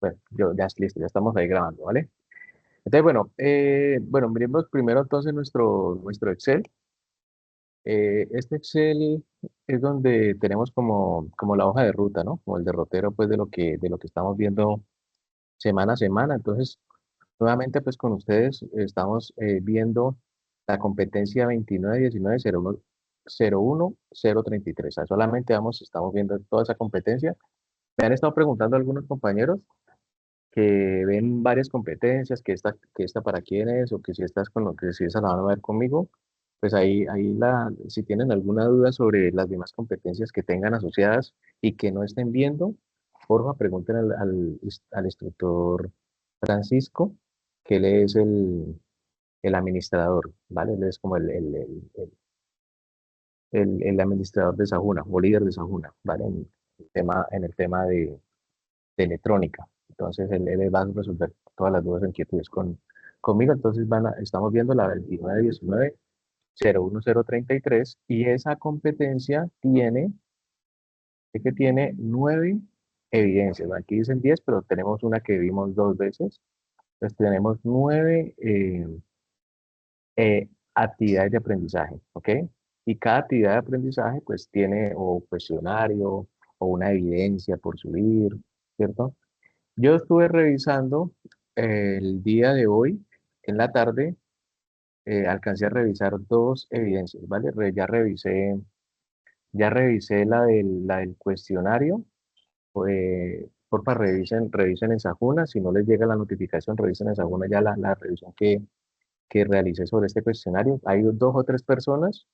Bueno, yo ya listo, ya estamos ahí grabando, ¿vale? Entonces, bueno, miremos primero entonces nuestro Excel. Este Excel es donde tenemos como la hoja de ruta, ¿no? Como el derrotero, pues, de lo que estamos viendo semana a semana. Entonces, nuevamente, pues, con ustedes estamos viendo la competencia 29-19-01-033. Solamente estamos viendo toda esa competencia. Me han estado preguntando algunos compañeros que ven varias competencias, que esta para quién es, o que si estás con lo que si esa la van a ver conmigo, pues si tienen alguna duda sobre las demás competencias que tengan asociadas y que no estén viendo, porfa, pregunten al instructor Francisco, que él es el administrador, ¿vale? Él es como el administrador de Sajuna, o líder de Sajuna, ¿vale? En el tema de electrónica. Entonces, él va a resolver todas las dudas e inquietudes conmigo. Entonces, estamos viendo la 29-19-01033 y esa competencia tiene 9 evidencias. Aquí dicen 10, pero tenemos una que vimos 2 veces. Entonces, tenemos 9 actividades de aprendizaje, ¿ok? Y cada actividad de aprendizaje, pues, tiene o cuestionario o una evidencia por subir, ¿cierto? Yo estuve revisando el día de hoy, en la tarde, alcancé a revisar 2 evidencias, ¿vale? Ya revisé la del cuestionario. Porfa, revisen en Sajuna. Si no les llega la notificación, revisen en Sajuna ya la revisión que realicé sobre este cuestionario. Hay 2 o 3 personas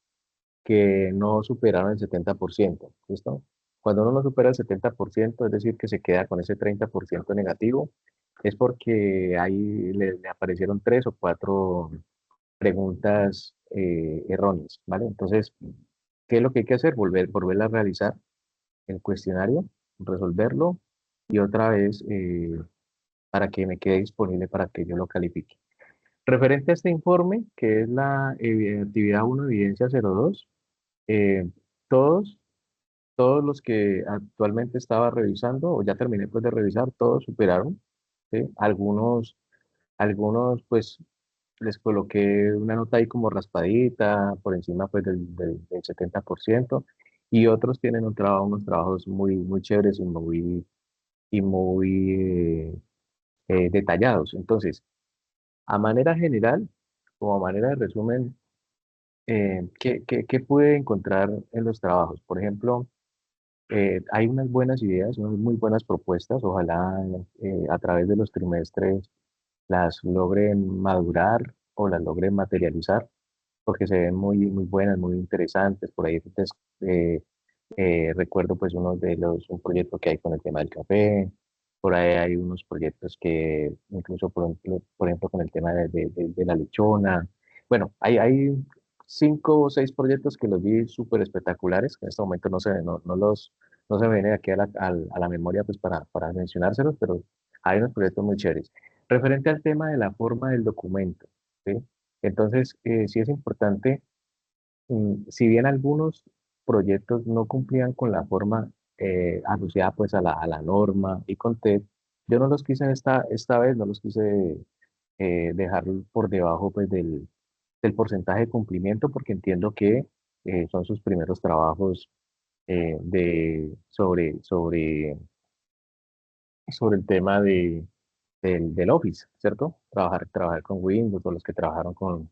que no superaron el 70%, ¿listo? Cuando uno no supera el 70%, es decir, que se queda con ese 30% negativo, es porque ahí le aparecieron 3 o 4 preguntas erróneas, ¿vale? Entonces, ¿qué es lo que hay que hacer? Volver a realizar el cuestionario, resolverlo y otra vez para que me quede disponible para que yo lo califique. Referente a este informe, que es la actividad 1, evidencia 02, eh, todos, todos los que actualmente estaba revisando, o ya terminé pues de revisar, todos superaron, ¿sí? Algunos pues les coloqué una nota ahí como raspadita, por encima pues del 70%, y otros tienen unos trabajos muy, muy chéveres y muy detallados. Entonces, a manera general, o a manera de resumen, ¿qué pude encontrar en los trabajos? Por ejemplo, hay unas buenas ideas, unas muy buenas propuestas. Ojalá a través de los trimestres las logren madurar o las logren materializar, porque se ven muy, muy buenas, muy interesantes. Por ahí eh, recuerdo pues un proyecto que hay con el tema del café. Por ahí hay unos proyectos que incluso, por ejemplo, con el tema de la lechona. Bueno, hay 5 o 6 proyectos que los vi súper espectaculares, que en este momento no se me vienen aquí a la memoria pues para mencionárselos, pero hay unos proyectos muy chéveres. Referente al tema de la forma del documento, ¿sí? Entonces, sí es importante, si bien algunos proyectos no cumplían con la forma asociada pues a la norma y con TED, yo no los quise esta vez, no los quise dejar por debajo pues del porcentaje de cumplimiento, porque entiendo que son sus primeros trabajos sobre el tema del Office, ¿cierto? Trabajar con Windows, o los que trabajaron con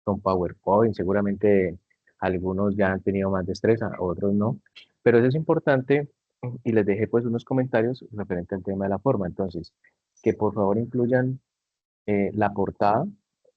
PowerPoint, seguramente algunos ya han tenido más destreza, otros no, pero eso es importante, y les dejé pues unos comentarios referente al tema de la forma. Entonces, que por favor incluyan la portada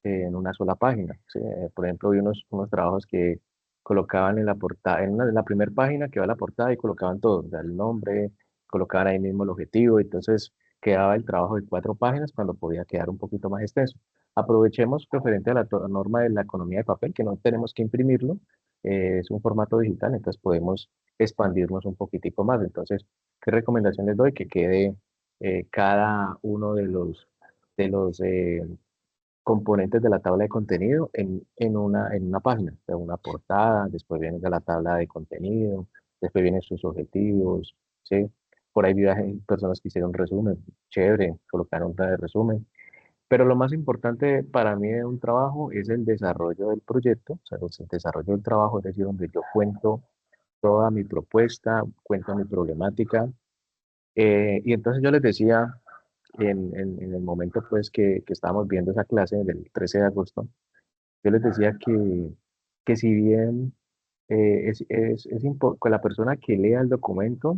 en una sola página, ¿sí? Por ejemplo, vi unos trabajos que colocaban en la portada, en la primera página que va la portada, y colocaban todo, o sea, el nombre, colocaban ahí mismo el objetivo, entonces quedaba el trabajo de 4 páginas cuando podía quedar un poquito más extenso. Aprovechemos referente a la norma de la economía de papel, que no tenemos que imprimirlo, es un formato digital, entonces podemos expandirnos un poquitico más. Entonces, ¿qué recomendación les doy? Que quede cada uno de los componentes de la tabla de contenido en una página, o sea, una portada, después viene la tabla de contenido, después vienen sus objetivos, ¿sí? Por ahí vi personas que hicieron resumen, chévere, colocaron de resumen. Pero lo más importante para mí de un trabajo es el desarrollo del proyecto, o sea, el desarrollo del trabajo, es decir, donde yo cuento toda mi propuesta, cuento mi problemática. Y entonces yo les decía en el momento pues que estábamos viendo esa clase del 13 de agosto, yo les decía que si bien con la persona que lea el documento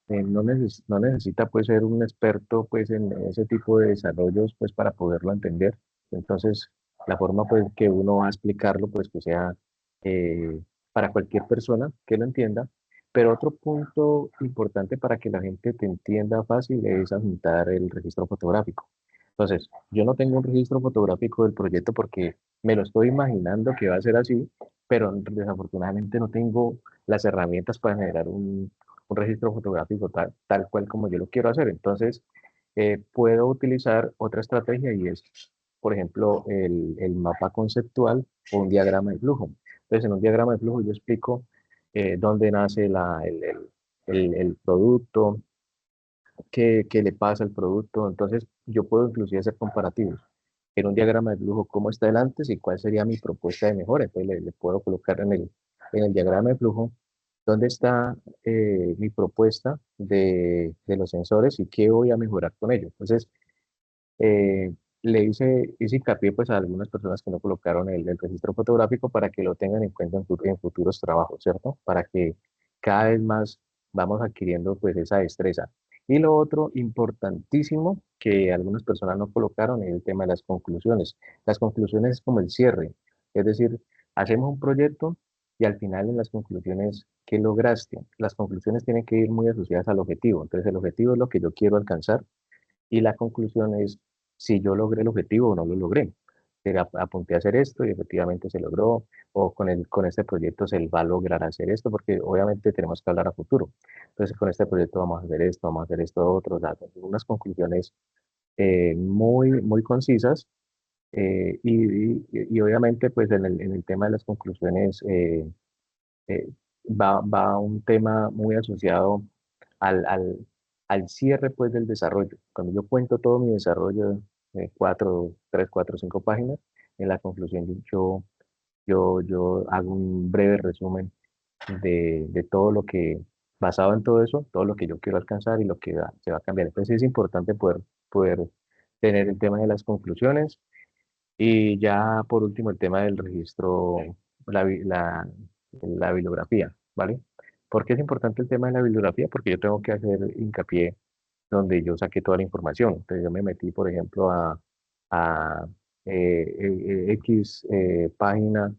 no necesita pues ser un experto pues en ese tipo de desarrollos pues para poderlo entender. Entonces, la forma pues que uno va a explicarlo pues que sea eh, para cualquier persona que lo entienda. Pero otro punto importante para que la gente te entienda fácil es adjuntar el registro fotográfico. Entonces, yo no tengo un registro fotográfico del proyecto porque me lo estoy imaginando que va a ser así, pero desafortunadamente no tengo las herramientas para generar un registro fotográfico tal cual como yo lo quiero hacer. Entonces, puedo utilizar otra estrategia y es, por ejemplo, el mapa conceptual o un diagrama de flujo. Entonces, en un diagrama de flujo yo explico dónde nace el producto, qué le pasa al producto. Entonces, yo puedo inclusive hacer comparativos. En un diagrama de flujo, cómo está el antes y cuál sería mi propuesta de mejora. Entonces, le puedo colocar en el diagrama de flujo dónde está mi propuesta de los sensores y qué voy a mejorar con ellos. Entonces, hice hincapié pues a algunas personas que no colocaron el registro fotográfico para que lo tengan en cuenta en futuros trabajos, ¿cierto? Para que cada vez más vamos adquiriendo pues esa destreza. Y lo otro importantísimo que algunas personas no colocaron es el tema de las conclusiones. Las conclusiones es como el cierre, es decir, hacemos un proyecto y al final en las conclusiones, ¿qué lograste? Las conclusiones tienen que ir muy asociadas al objetivo. Entonces el objetivo es lo que yo quiero alcanzar y la conclusión es si yo logré el objetivo o no lo logré. Pero apunté a hacer esto y efectivamente se logró, o con este proyecto se va a lograr hacer esto, porque obviamente tenemos que hablar a futuro. Entonces, con este proyecto vamos a hacer esto otro, o sea, unas conclusiones muy concisas y obviamente pues en el tema de las conclusiones eh, va un tema muy asociado al, al, al cierre pues del desarrollo. Cuando yo cuento todo mi desarrollo, tres, cuatro, cinco páginas, en la conclusión yo hago un breve resumen de todo lo que, basado en todo eso, todo lo que yo quiero alcanzar y lo que se va a cambiar. Entonces es importante poder tener el tema de las conclusiones y ya por último el tema del registro, la, bi- la, la bibliografía, ¿vale? ¿Por qué es importante el tema de la bibliografía? Porque yo tengo que hacer hincapié donde yo saqué toda la información. Entonces yo me metí, por ejemplo, a X página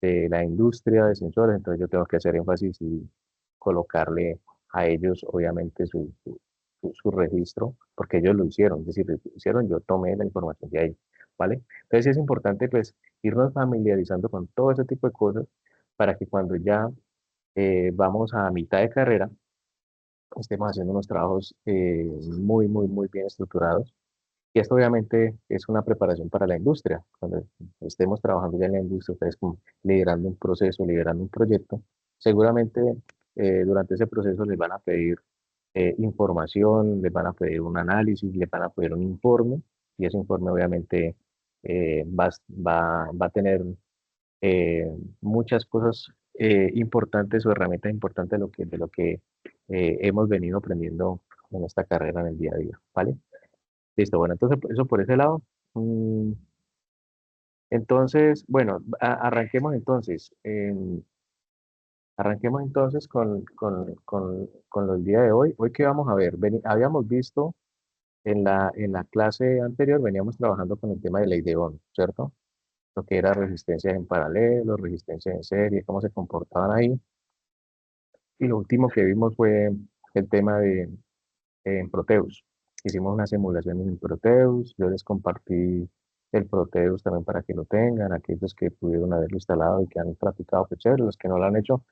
de la industria de sensores, entonces yo tengo que hacer énfasis y colocarle a ellos, obviamente, su registro, porque ellos lo hicieron, es decir, lo hicieron, yo tomé la información de ahí, ¿vale? Entonces sí es importante, pues, irnos familiarizando con todo ese tipo de cosas para que cuando ya vamos a mitad de carrera, estemos haciendo unos trabajos muy bien estructurados. Y esto obviamente es una preparación para la industria. Cuando estemos trabajando ya en la industria, ustedes como liderando un proceso, liderando un proyecto, seguramente durante ese proceso les van a pedir información, les van a pedir un análisis, les van a pedir un informe y ese informe obviamente va a tener muchas cosas importantes o herramientas importantes de lo que hemos venido aprendiendo en esta carrera en el día a día, ¿vale? Listo, bueno, entonces eso por ese lado. Mm, Entonces, bueno, arranquemos entonces. Arranquemos entonces con los días de hoy. Hoy qué vamos a ver. Habíamos visto en la clase anterior, veníamos trabajando con el tema de ley de Ohm, ¿cierto? Lo que era resistencias en paralelo, resistencias en serie, cómo se comportaban ahí. Y lo último que vimos fue el tema en Proteus. Hicimos unas simulaciones en Proteus, yo les compartí el Proteus también para que lo tengan, aquellos que pudieron haberlo instalado y que han practicado, pues chévere, los que no lo han hecho,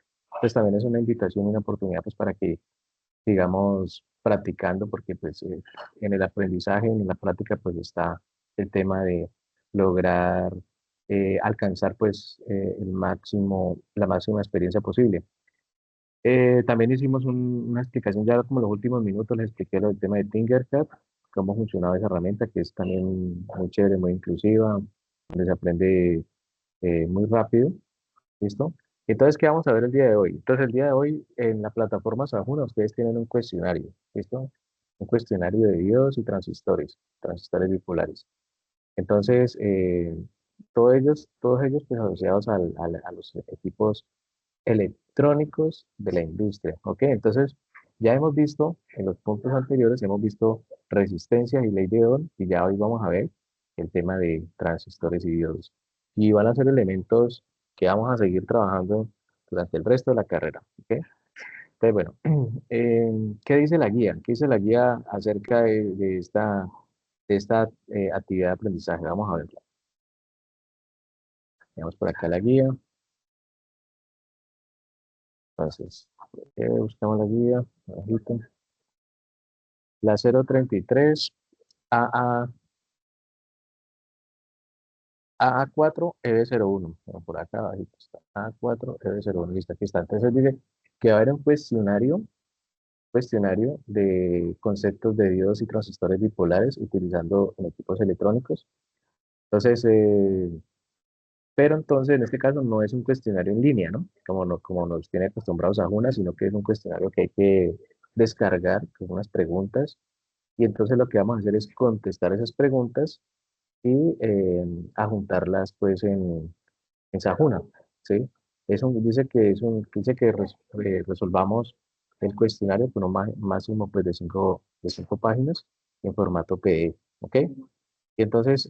pues también es una invitación y una oportunidad pues para que sigamos practicando, porque pues en el aprendizaje, en la práctica pues está el tema de lograr alcanzar pues la máxima experiencia posible. También hicimos una explicación ya como en los últimos minutos, les expliqué lo del tema de Tinkercad, cómo funcionaba esa herramienta, que es también muy chévere, muy inclusiva, donde se aprende muy rápido. ¿Listo? Entonces, ¿qué vamos a ver el día de hoy? Entonces, el día de hoy en la plataforma Sajuna ustedes tienen un cuestionario, ¿listo? Un cuestionario de diodos y transistores bipolares. Entonces, todos ellos pues asociados a los equipos electrónicos de la industria, ¿ok? Entonces, ya hemos visto en los puntos anteriores, hemos visto resistencia y ley de Ohm, y ya hoy vamos a ver el tema de transistores y diodos. Y van a ser elementos que vamos a seguir trabajando durante el resto de la carrera, ¿ok? Entonces, bueno, ¿qué dice la guía? ¿Qué dice la guía acerca de esta actividad de aprendizaje? Vamos a verla. Veamos por acá la guía. Entonces, buscamos la guía. Abajito. La 033 AA, AA4 EB01. Bueno, por acá abajito está. AA4 EB01. Listo, aquí está. Entonces dice que va a haber un cuestionario de conceptos de diodos y transistores bipolares utilizando en equipos electrónicos. Entonces, pero entonces en este caso no es un cuestionario en línea, ¿no? Como, no, como nos tiene acostumbrados a Juna, sino que es un cuestionario que hay que descargar con unas preguntas. Y entonces lo que vamos a hacer es contestar esas preguntas y adjuntarlas pues en Sajuna, ¿sí? Dice que resolvamos el cuestionario con un máximo pues de cinco páginas en formato PDF, ¿ok? Y entonces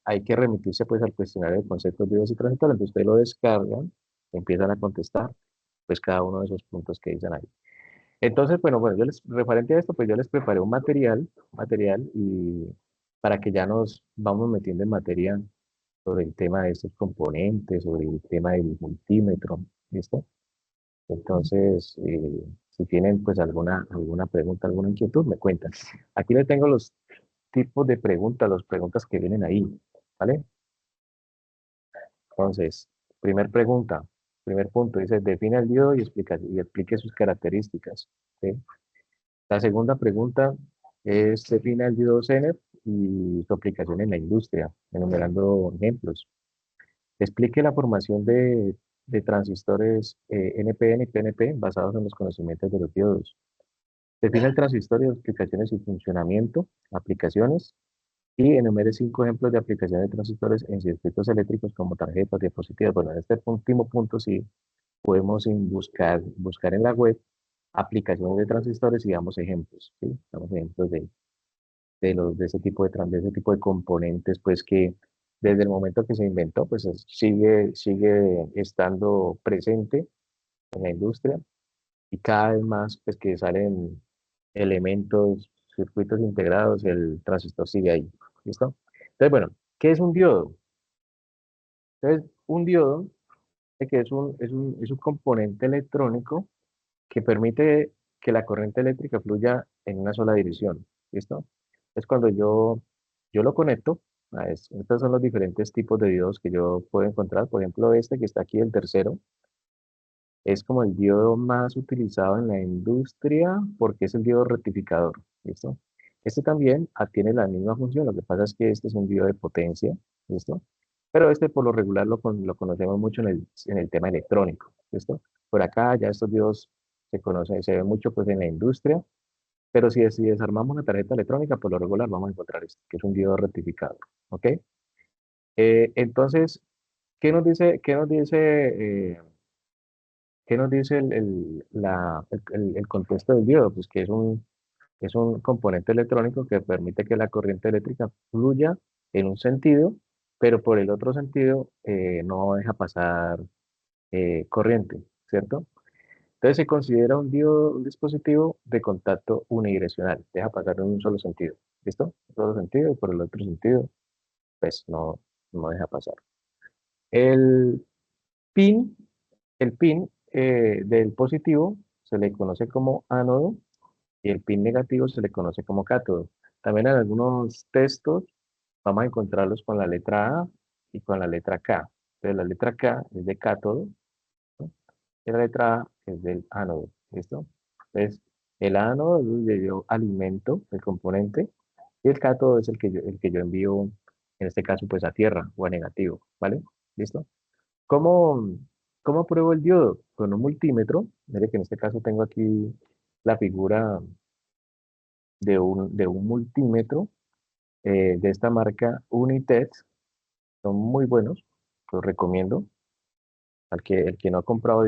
hay que remitirse pues al cuestionario de conceptos vivos y transitorios, entonces ustedes lo descargan, empiezan a contestar pues cada uno de esos puntos que dicen ahí. Entonces, bueno, referente a esto, pues yo les preparé un material y para que ya nos vamos metiendo en materia sobre el tema de estos componentes, sobre el tema del multímetro, ¿listo? Entonces, si tienen pues alguna pregunta, alguna inquietud, me cuentan. Aquí les tengo los tipos de preguntas, las preguntas que vienen ahí, ¿vale? Entonces, primer punto, dice, define el diodo y explique sus características, ¿sí? La segunda pregunta es, define el diodo Zener y su aplicación en la industria, enumerando ejemplos. Explique la formación de transistores NPN y PNP basados en los conocimientos de los diodos. Define el transistor y explicaciones y funcionamiento, aplicaciones, y enumere 5 ejemplos de aplicaciones de transistores en circuitos eléctricos como tarjetas, diapositivas. Bueno, en este último punto sí podemos buscar en la web aplicaciones de transistores y damos ejemplos, ¿sí? Damos ejemplos de ese tipo de componentes, pues que desde el momento que se inventó, pues sigue estando presente en la industria y cada vez más, pues que salen elementos, circuitos integrados, el transistor sigue ahí, ¿listo? Entonces, bueno, ¿qué es un diodo? Entonces, un diodo que es un componente electrónico que permite que la corriente eléctrica fluya en una sola dirección, ¿listo? Es cuando yo lo conecto, estos son los diferentes tipos de diodos que yo puedo encontrar, por ejemplo, este que está aquí, el tercero, es como el diodo más utilizado en la industria porque es el diodo rectificador, ¿listo? Este también tiene la misma función, lo que pasa es que este es un diodo de potencia, ¿listo? Pero este por lo regular lo conocemos mucho en el tema electrónico, ¿listo? Por acá ya estos diodos se ven mucho pues en la industria, pero si desarmamos una tarjeta electrónica, por lo regular vamos a encontrar este, que es un diodo rectificador, ¿ok? Entonces, ¿qué nos dice el contexto del diodo? Pues que es un componente electrónico que permite que la corriente eléctrica fluya en un sentido, pero por el otro sentido no deja pasar corriente, ¿cierto? Entonces se considera un diodo un dispositivo de contacto unidireccional, deja pasar en un solo sentido, ¿listo? Un solo sentido y por el otro sentido, pues no deja pasar. El pin, el pin del positivo se le conoce como ánodo y el pin negativo se le conoce como cátodo. También en algunos textos vamos a encontrarlos con la letra A y con la letra K. Entonces la letra K es de cátodo, ¿no? y la letra A es del ánodo, ¿listo? Entonces, el ánodo es donde yo alimento el componente y el cátodo es el que yo envío, en este caso, pues a tierra o a negativo, ¿vale? ¿Listo? ¿Cómo, cómo pruebo el diodo? Con un multímetro. Mire que en este caso tengo aquí la figura de un multímetro de esta marca Unitex. Son muy buenos, los recomiendo. El que no ha comprado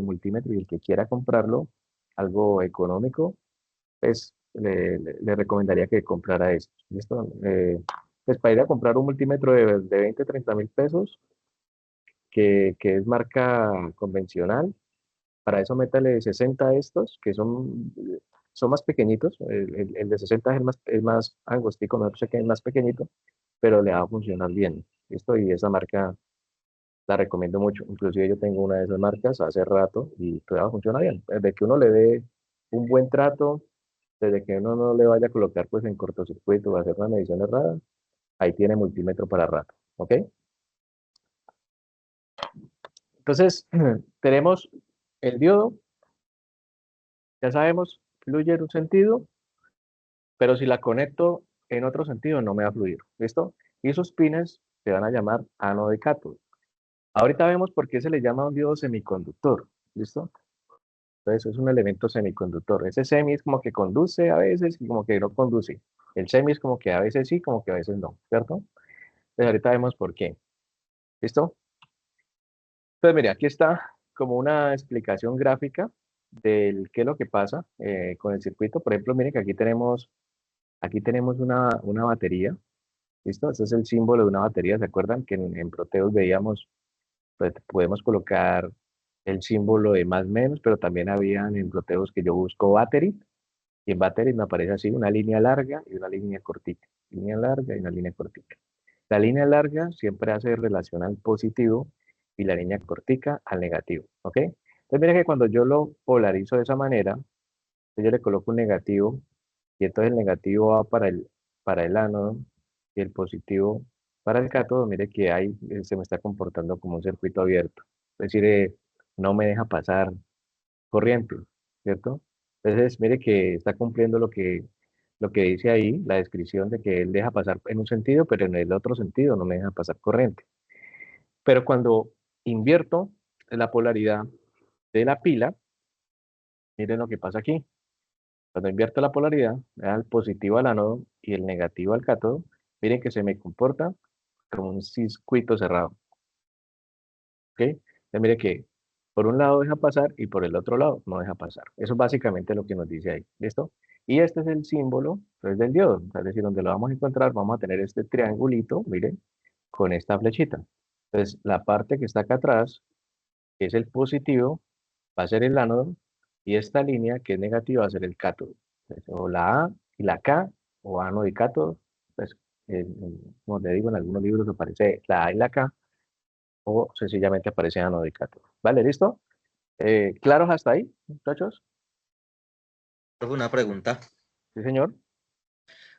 multímetro y el que quiera comprarlo, algo económico, pues le recomendaría que comprara esto. ¿Listo? Pues para ir a comprar un multímetro de 20, 30 mil pesos, que es marca convencional. Para eso métale 60 de estos, que son más pequeñitos. El de 60 es más angostico, no sé qué es más pequeñito, pero le va a funcionar bien. ¿Listo? Y esa marca la recomiendo mucho. Inclusive yo tengo una de esas marcas hace rato y todavía funciona bien. Desde que uno le dé un buen trato, desde que uno no le vaya a colocar pues en cortocircuito o a hacer una medición errada, ahí tiene multímetro para rato. ¿Ok? Entonces, tenemos el diodo, ya sabemos, fluye en un sentido, pero si la conecto en otro sentido no me va a fluir. ¿Listo? Y esos pines se van a llamar ánodo y cátodo. Ahorita vemos por qué se le llama un diodo semiconductor. ¿Listo? Entonces es un elemento semiconductor. Ese semi es como que conduce a veces y como que no conduce. El semi es como que a veces sí, como que a veces no, ¿cierto? Entonces ahorita vemos por qué. ¿Listo? Entonces mire, aquí está como una explicación gráfica del qué es lo que pasa con el circuito. Por ejemplo, miren que aquí tenemos una batería. ¿Listo? Ese es el símbolo de una batería. ¿Se acuerdan que en Proteus veíamos, pues podemos colocar el símbolo de más menos, pero también habían en Proteus que yo busco battery? Y en Battery me aparece así una línea larga y una línea cortica. Línea larga y una línea cortica. La línea larga siempre hace relación al positivo y la línea cortica al negativo. ¿Ok? Entonces mira que cuando yo lo polarizo de esa manera, yo le coloco un negativo y entonces el negativo va para el ánodo y el positivo para el cátodo. Mire que ahí se me está comportando como un circuito abierto. Es decir, no me deja pasar corriente, ¿cierto? Entonces, mire que está cumpliendo lo que dice ahí, la descripción de que él deja pasar en un sentido, pero en el otro sentido no me deja pasar corriente. Pero cuando invierto la polaridad de la pila, miren lo que pasa aquí. Cuando invierto la polaridad, el positivo al ánodo y el negativo al cátodo, miren que se me comporta como un circuito cerrado, ¿ok? Entonces, mire que por un lado deja pasar y por el otro lado no deja pasar. Eso es básicamente lo que nos dice ahí, ¿listo? Y este es el símbolo pues, del diodo, es decir, donde lo vamos a encontrar, vamos a tener este triangulito, miren, con esta flechita. Entonces, la parte que está acá atrás, que es el positivo, va a ser el ánodo, y esta línea que es negativa va a ser el cátodo. Entonces, o la A y la K, o ánodo y cátodo, pues, como te digo, en algunos libros aparece la A y la K, o sencillamente aparece ánodo y cátodo. ¿Vale? ¿Listo? ¿Claros hasta ahí, muchachos? Profe, una pregunta. Sí, señor.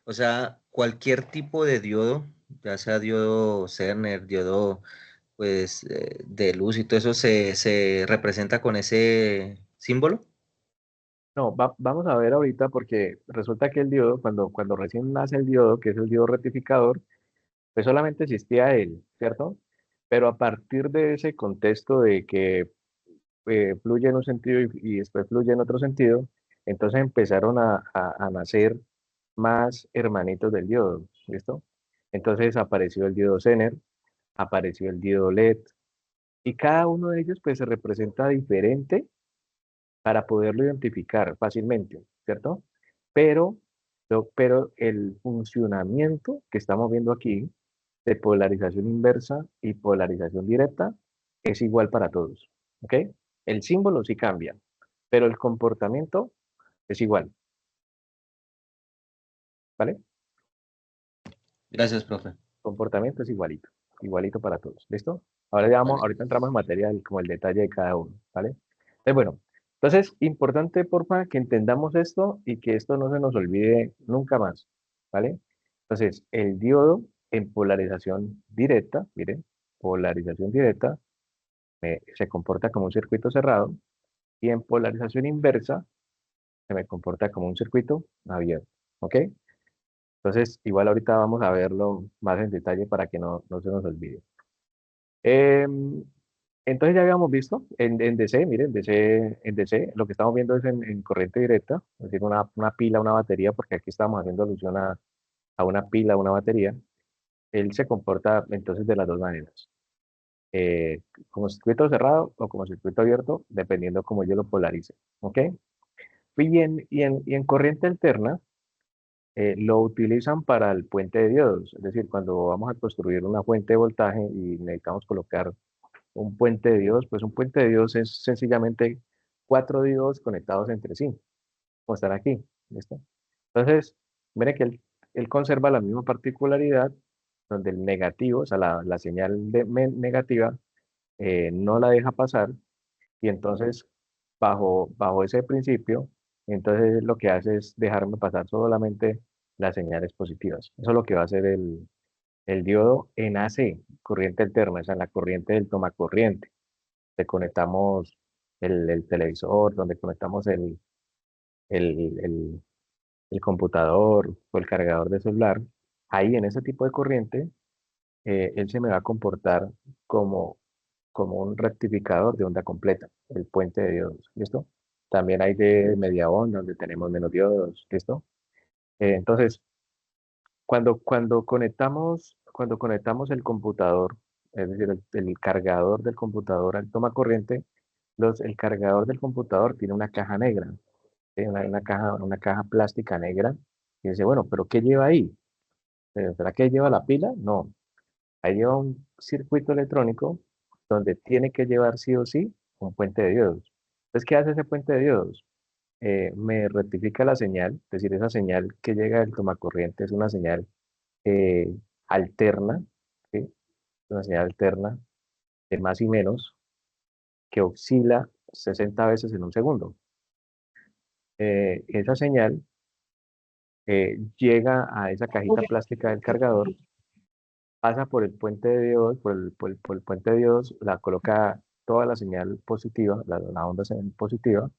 O sea, cualquier tipo de diodo, ya sea diodo Cerner, diodo pues de luz y todo eso, se representa con ese símbolo. No, vamos a ver ahorita porque resulta que el diodo, cuando recién nace el diodo, que es el diodo rectificador, pues solamente existía él, ¿cierto? Pero a partir de ese contexto de que fluye en un sentido y después fluye en otro sentido, entonces empezaron a nacer más hermanitos del diodo, ¿listo? Entonces apareció el diodo Zener, apareció el diodo LED, y cada uno de ellos pues se representa diferente para poderlo identificar fácilmente, ¿cierto? Pero, pero el funcionamiento que estamos viendo aquí de polarización inversa y polarización directa es igual para todos, ¿ok? El símbolo sí cambia, pero el comportamiento es igual, ¿vale? Gracias, profe. Comportamiento es igualito, igualito para todos, ¿listo? Ahora ya vamos, Vale. ahorita entramos en materia como el detalle de cada uno, ¿vale? Entonces, bueno, entonces, importante, porfa, que entendamos esto y que esto no se nos olvide nunca más, ¿vale? Entonces, el diodo en polarización directa, miren, polarización directa, se comporta como un circuito cerrado y en polarización inversa se me comporta como un circuito abierto. ¿Ok? Entonces, igual ahorita vamos a verlo más en detalle para que no se nos olvide. Em, entonces ya habíamos visto en DC, miren, en DC lo que estamos viendo es en corriente directa, es decir, una pila, una batería, porque aquí estamos haciendo alusión a una pila, una batería. Él se comporta entonces de las dos maneras, eh, como circuito cerrado o como circuito abierto, dependiendo cómo yo lo polarice. ¿Ok? Y en corriente alterna, lo utilizan para el puente de diodos, es decir, cuando vamos a construir una fuente de voltaje y necesitamos colocar un puente de diodos, pues un puente de diodos es sencillamente cuatro diodos conectados entre sí, como están aquí, ¿listo? Entonces, miren que él conserva la misma particularidad, donde el negativo, o sea, la señal negativa, no la deja pasar, y entonces, bajo ese principio, entonces lo que hace es dejarme pasar solamente las señales positivas. Eso es lo que va a hacer el diodo en AC, corriente alterna, o sea, en la corriente del tomacorriente. Le conectamos el televisor, donde conectamos el, el- el computador o el cargador de celular. Ahí en ese tipo de corriente, él se me va a comportar como, como un rectificador de onda completa, el puente de diodos, ¿listo? También hay de media onda, donde tenemos menos diodos, ¿listo? Entonces, cuando conectamos el computador, es decir, el cargador del computador al toma corriente, el cargador del computador tiene una caja negra, ¿sí? Una caja plástica negra. Y dice, bueno, ¿pero qué lleva ahí? ¿Será que lleva la pila? No, ahí lleva un circuito electrónico donde tiene que llevar sí o sí un puente de diodos. Entonces, ¿qué hace ese puente de diodos? Me rectifica la señal, es decir, esa señal que llega del tomacorriente es una señal eh, alterna, ¿sí? Una señal alterna de más y menos que oscila 60 veces en un segundo. Esa señal llega a esa cajita plástica del cargador, pasa por el puente de diodos, por el puente de diodos, la coloca toda la señal positiva, la onda señal positiva.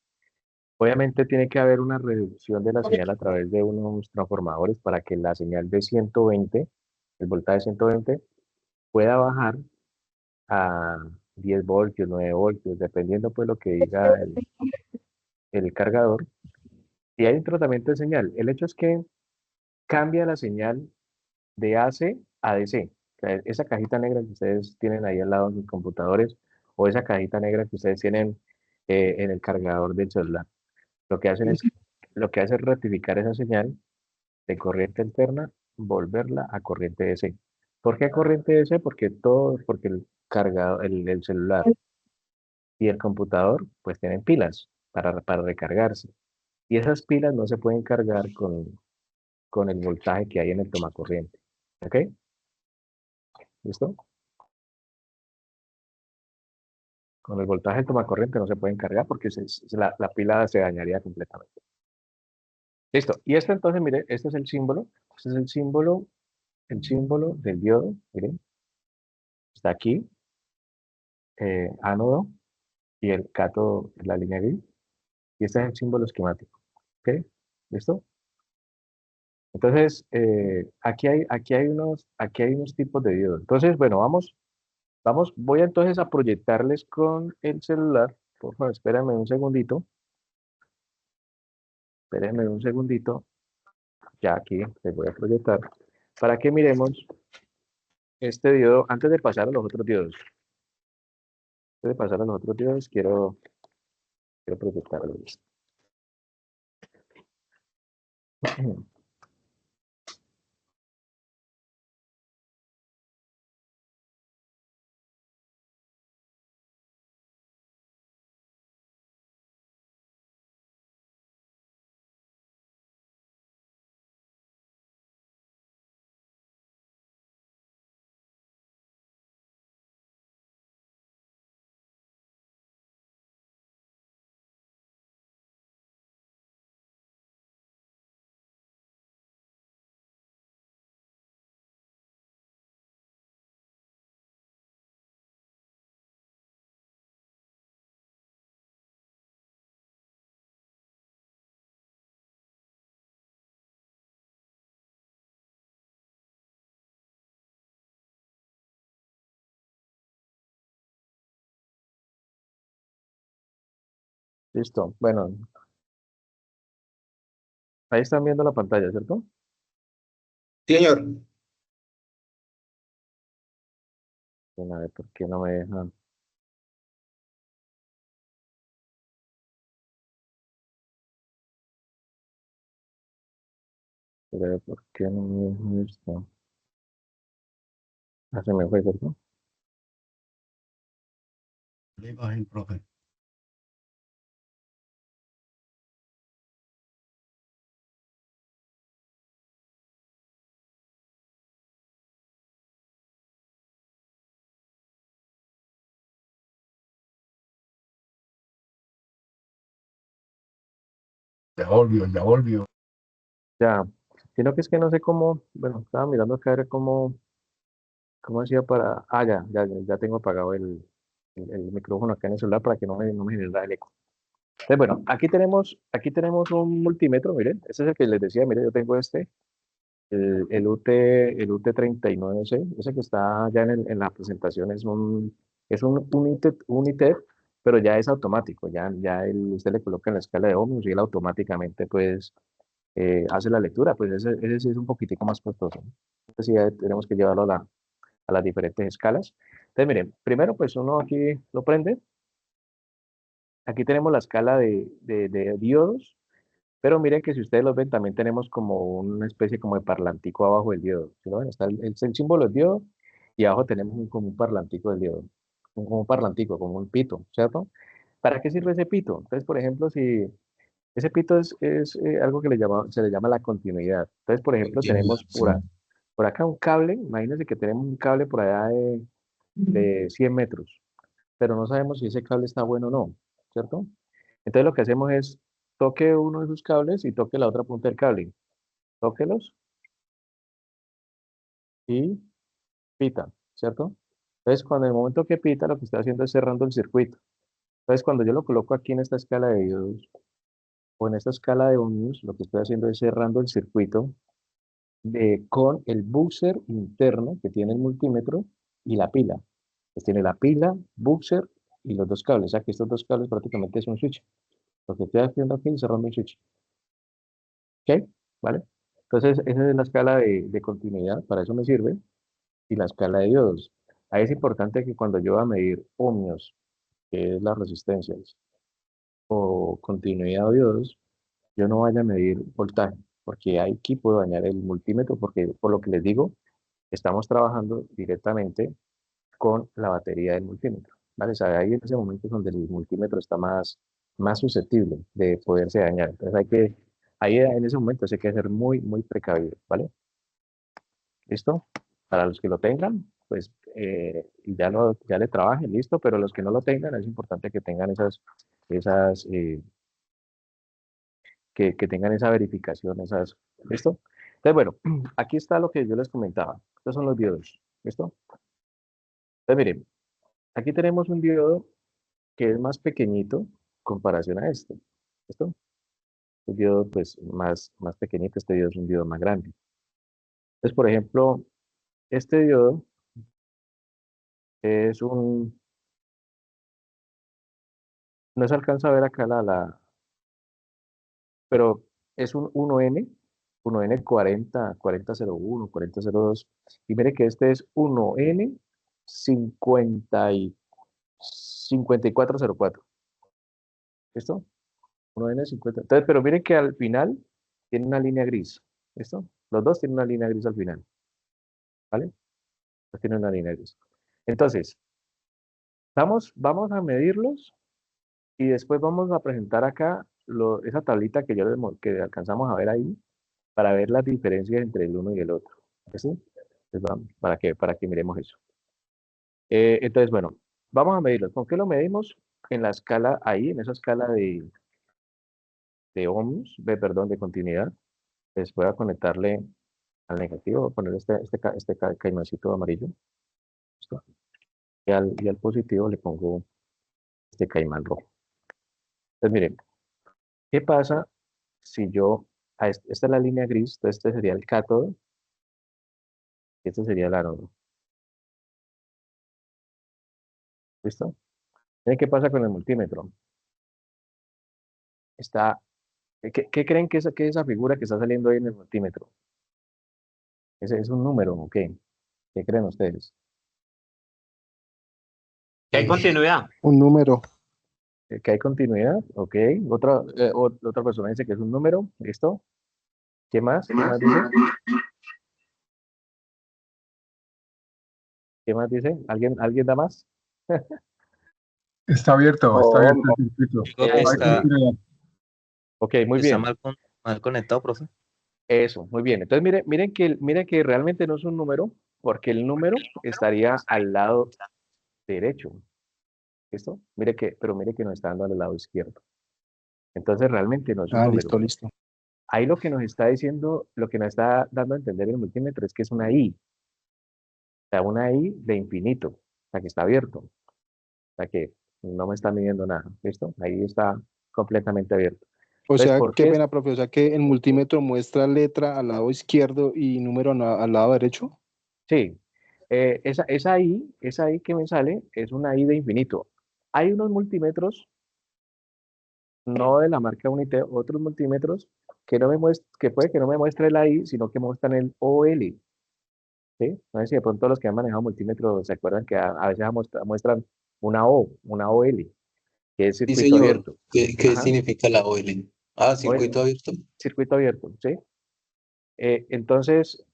Obviamente tiene que haber una reducción de la señal a través de unos transformadores para que la señal de 120, el voltaje 120, pueda bajar a 10 voltios, 9 voltios, dependiendo pues lo que diga el cargador. Y hay un tratamiento de señal. El hecho es que cambia la señal de AC a DC. O sea, esa cajita negra que ustedes tienen ahí al lado de sus computadores o esa cajita negra que ustedes tienen en el cargador del celular. Lo que hacen es, lo que hace es rectificar esa señal de corriente alterna, volverla a corriente DC. ¿Por qué corriente DC? Porque el cargador, el celular y el computador pues tienen pilas para recargarse. Y esas pilas no se pueden cargar con el voltaje que hay en el tomacorriente. ¿Ok? ¿Listo? Con el voltaje del tomacorriente no se pueden cargar porque la pila se dañaría completamente. Listo. Y esto entonces, mire, este es el símbolo. Este es el símbolo del diodo. Miren, está aquí, ánodo y el cátodo en la línea gris. Y este es el símbolo esquemático. ¿Ok? ¿Listo? Entonces, aquí hay unos tipos de diodos. Entonces, bueno, voy entonces a proyectarles con el celular. Por favor, espérenme un segundito, ya aquí les voy a proyectar, para que miremos este diodo antes de pasar a los otros diodos. Antes de pasar a los otros diodos, quiero proyectarlos. Listo. Bueno, ahí están viendo la pantalla, ¿cierto? Sí, señor. Bueno, a ver, ¿por qué no me dejan? A ver, ¿por qué no me dejan esto? Ah, se me fue, ¿cierto? La imagen, profe. Ya volvió, ya volvió. Ya, sino que es que no sé cómo, bueno, estaba mirando acá, era cómo hacía para, ya tengo apagado el micrófono acá en el celular para que no me genere el eco. Entonces, bueno, aquí tenemos un multímetro, miren, este es el que les decía, miren, yo tengo el UT 39C, ese que está ya en la presentación es un United, pero ya es automático, usted le coloca en la escala de ohmios y él automáticamente pues hace la lectura, pues ese sí es un poquitico más costoso, ¿no? Entonces sí, ya tenemos que llevarlo a las diferentes escalas. Entonces miren, primero pues uno aquí lo prende, aquí tenemos la escala de diodos, pero miren que si ustedes los ven, también tenemos como una especie como de parlantico abajo del diodo. ¿Sí lo ven? Está el símbolo del diodo y abajo tenemos como un parlantico del diodo. Como un parlantico, como un pito, ¿cierto? ¿Para qué sirve ese pito? Entonces, por ejemplo, si ese pito es algo que se le llama la continuidad. Entonces, por ejemplo, tenemos Continuidad, sí. por acá un cable, imagínense que tenemos un cable por allá de 100 metros, pero no sabemos si ese cable está bueno o no, ¿cierto? Entonces lo que hacemos es toque uno de sus cables y toque la otra punta del cable. Tóquelos y pita, ¿cierto? Entonces cuando en el momento que pita, lo que está haciendo es cerrando el circuito. Entonces cuando yo lo coloco aquí en esta escala de diodos o en esta escala de ohmios, lo que estoy haciendo es cerrando el circuito con el buzzer interno que tiene el multímetro y la pila. Pues tiene la pila, buzzer y los dos cables. O sea que estos dos cables prácticamente es un switch. Lo que estoy haciendo aquí es cerrando el switch. ¿Ok? ¿Vale? Entonces, esa es la escala de continuidad, para eso me sirve, y la escala de diodos. Ahí es importante que cuando yo voy a medir ohmios, que es las resistencias, o continuidad de diodos, yo no vaya a medir voltaje, porque aquí puedo dañar el multímetro, porque por lo que les digo, estamos trabajando directamente con la batería del multímetro. ¿Vale? O sea, ahí en ese momento es donde el multímetro está más susceptible de poderse dañar. Entonces ahí en ese momento hay que ser muy, muy precavido, ¿vale? ¿Listo? Para los que lo tengan, pues ya le trabajen, listo, pero los que no lo tengan, es importante que tengan que tengan esa verificación, ¿listo? Entonces, bueno, aquí está lo que yo les comentaba. Estos son los diodos, ¿listo? Entonces, miren, aquí tenemos un diodo que es más pequeñito en comparación a este, ¿listo? Un diodo, pues, más pequeñito, este diodo es un diodo más grande. Entonces, por ejemplo, este diodo es no se alcanza a ver acá pero es un 1N 4001, 4002, y mire que este es 1N 5404, ¿listo? 1N 50. Entonces, pero mire que al final tiene una línea gris, ¿listo? Los dos tienen una línea gris al final, ¿vale? Los tienen una línea gris. Entonces, vamos a medirlos y después vamos a presentar acá esa tablita que alcanzamos a ver ahí para ver las diferencias entre el uno y el otro. ¿Sí? Entonces, para que miremos eso. Entonces, bueno, vamos a medirlo. ¿Con qué lo medimos? En la escala ahí, en esa escala de ohms, perdón, de continuidad. Les voy a conectarle al negativo, voy a poner este caimancito amarillo. ¿Listo? Y al positivo le pongo este caimán rojo. Entonces, miren, ¿qué pasa si esta es la línea gris, entonces este sería el cátodo y este sería el ánodo? ¿Listo? Miren qué pasa con el multímetro. está, ¿qué creen que es esa figura que está saliendo ahí en el multímetro? ¿Ese es un número o qué? ¿Qué creen ustedes? Que hay continuidad. Un número. ¿Que hay continuidad? Ok. Otra persona dice que es un número. ¿Listo? ¿Qué más? ¿Qué más dice? ¿Qué más dice? ¿Alguien da más? Está abierto Oh, el circuito. Digo que Hay está, continuidad. ok, muy está bien. mal conectado, profe. Eso, muy bien. Entonces, miren que realmente no es un número, porque el número estaría al lado derecho. ¿Listo? Pero mire que nos está dando al lado izquierdo. Entonces, realmente no es un Ah, número. listo, listo. Ahí lo que nos está diciendo, lo que nos está dando a entender el multímetro es que es una I. O sea, una I de infinito. O sea, que está abierto. O sea, que no me está midiendo nada. ¿Listo? Ahí está completamente abierto. O Entonces, sea, ¿por qué qué? pena, profe. O sea, que el multímetro muestra letra al lado izquierdo y número al lado derecho. Sí, esa I que me sale es una I de infinito. Hay unos multímetros, no de la marca Unite, otros multímetros que que puede que no me muestre la I, sino que muestran el OL. ¿Sí? No sé si de pronto los que han manejado multímetros se acuerdan que a veces muestran una O, una OL, que es Sí, circuito señor. abierto. ¿Qué Ajá, significa la OL? Ah, OL, circuito abierto. circuito abierto, ¿sí? Entonces,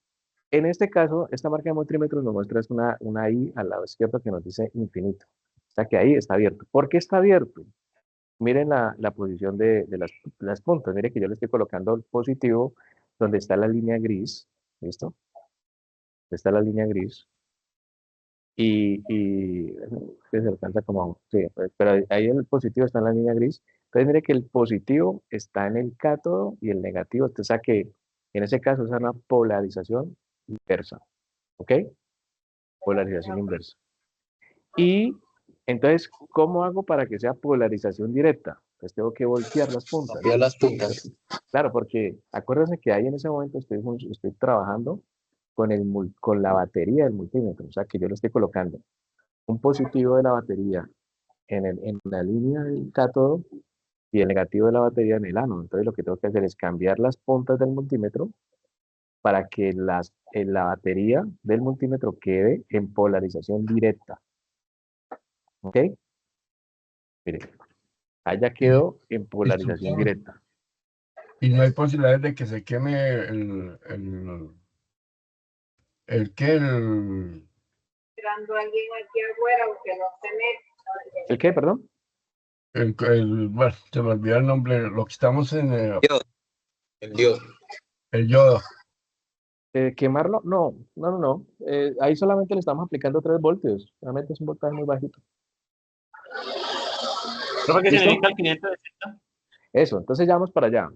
en este caso, esta marca de multímetros nos muestra es una I al lado izquierdo que nos dice infinito. O sea que ahí está abierto. ¿Por qué está abierto? Miren la posición de las puntas. Miren que yo le estoy colocando el positivo donde está la línea gris. ¿Listo? Está la línea gris. Que se alcanza como, sí, pero ahí el positivo está en la línea gris. Entonces mire que el positivo está en el cátodo y el negativo. O sea que en ese caso es una polarización inversa. ¿Ok? Polarización inversa. Y entonces, ¿cómo hago para que sea polarización directa? Pues tengo que voltear las puntas. Cambia las puntas. Claro, porque acuérdense que ahí en ese momento estoy trabajando con la batería del multímetro. O sea, que yo le estoy colocando un positivo de la batería en la línea del cátodo y el negativo de la batería en el ánodo. Entonces, lo que tengo que hacer es cambiar las puntas del multímetro para que la batería del multímetro quede en polarización directa. ¿Ok? Mire, allá Y quedó en polarización instructor. directa. Y no hay posibilidades de que se queme el que el, Esperando a alguien aquí afuera o que no se meta. ¿El qué, perdón? bueno, se me olvidó el nombre, lo que estamos en Dios, el Dios. el yodo. ¿Quemarlo? No, no, no, no. Ahí solamente le estamos aplicando 3 voltios. Realmente es un voltaje muy bajito. Profe, ¿qué ¿Listo? significa el 560? Eso, entonces ya vamos para allá.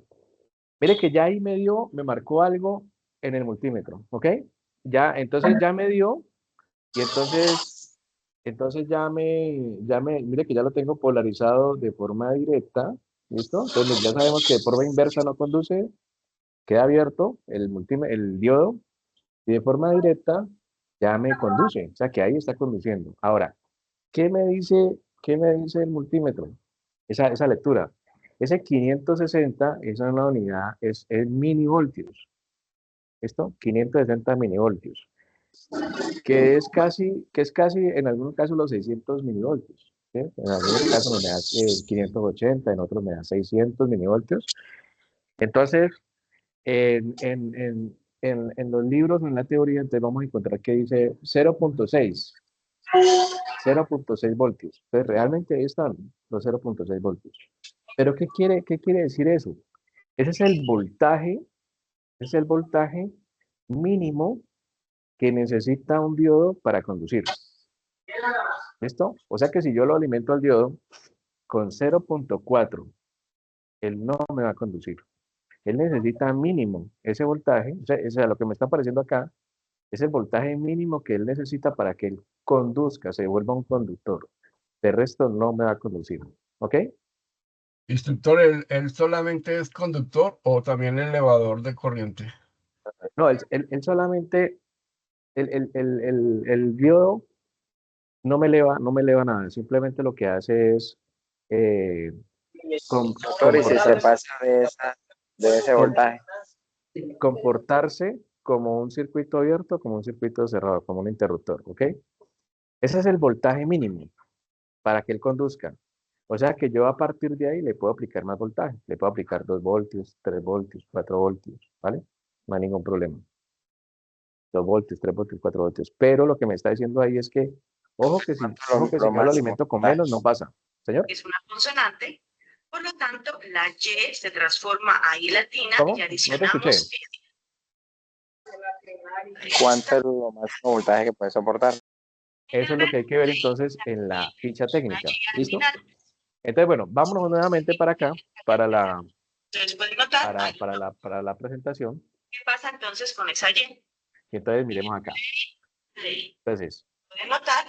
Mire que ya ahí me marcó algo en el multímetro, ¿ok? Entonces ya me dio, y entonces mire que ya lo tengo polarizado de forma directa, ¿listo? Entonces ya sabemos que de forma inversa no conduce, queda abierto el diodo, y de forma directa ya me conduce, o sea que ahí está conduciendo. Ahora, qué me dice el multímetro? Esa lectura. Ese 560 es una unidad, es milivoltios. ¿Listo? 560 milivoltios. Que es casi en algunos casos los 600 milivoltios. ¿Sí? En algunos casos me da 580, en otros me da 600 milivoltios. Entonces, en los libros, en la teoría, entonces vamos a encontrar que dice 0.6 voltios. Entonces, realmente ahí están los 0.6 voltios. Pero qué quiere decir eso? Ese es el voltaje mínimo que necesita un diodo para conducir. ¿Listo? O sea que si yo lo alimento al diodo con 0.4, él no me va a conducir. Él necesita mínimo ese voltaje, o sea, lo que me está apareciendo acá es el voltaje mínimo que él necesita para que él conduzca, se vuelva un conductor. De resto no me va a conducir. ¿Ok? Instructor, ¿él solamente es conductor o también elevador de corriente? No, él solamente, el diodo no me eleva nada, simplemente lo que hace es, eh, Doctor, y si se pasa de ese voltaje. comportarse como un circuito abierto, como un circuito cerrado, como un interruptor, ¿ok? Ese es el voltaje mínimo para que él conduzca. O sea que yo a partir de ahí le puedo aplicar más voltaje. Le puedo aplicar 2 voltios, 3 voltios, 4 voltios, ¿vale? No hay ningún problema. 2 voltios, 3 voltios, 4 voltios. Pero lo que me está diciendo ahí es que, ojo que si yo lo alimento con menos, no pasa. Señor. Es una consonante, por lo tanto, la Y se transforma a I latina ¿Cómo? y No te adicionamos escuché. ¿Cuánto es lo máximo voltaje que puede soportar? Eso es lo que hay que ver entonces en la ficha técnica. ¿Listo? Entonces, bueno, vámonos nuevamente para acá, para la, Entonces, pueden notar para la presentación. qué pasa entonces con esa Y. Y entonces miremos acá. Entonces, Pueden notar,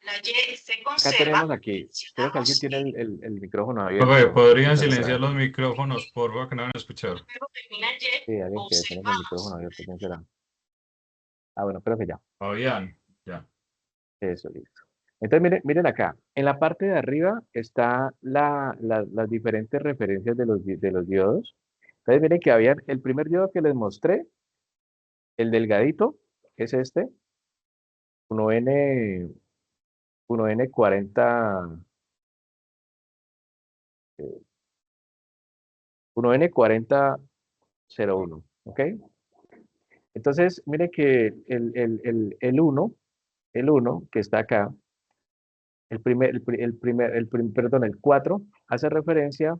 la Y se acá conserva. tenemos aquí, creo que alguien tiene el micrófono abierto. Profe, ¿podrían Entonces, silenciar los micrófonos, por favor, que no van a escuchar? Luego termina en Y, sí, alguien que tiene el micrófono abierto, ¿quién será? Ah, bueno, creo que ya. Fabián, ya. Eso, listo. Entonces, miren acá. En la parte de arriba está las diferentes referencias de los diodos. Entonces, miren que había el primer diodo que les mostré, el delgadito, es este, 1N, 1N40, 1N4001, ¿ok? Entonces, mire que el 1 que está acá, perdón, el 4 hace referencia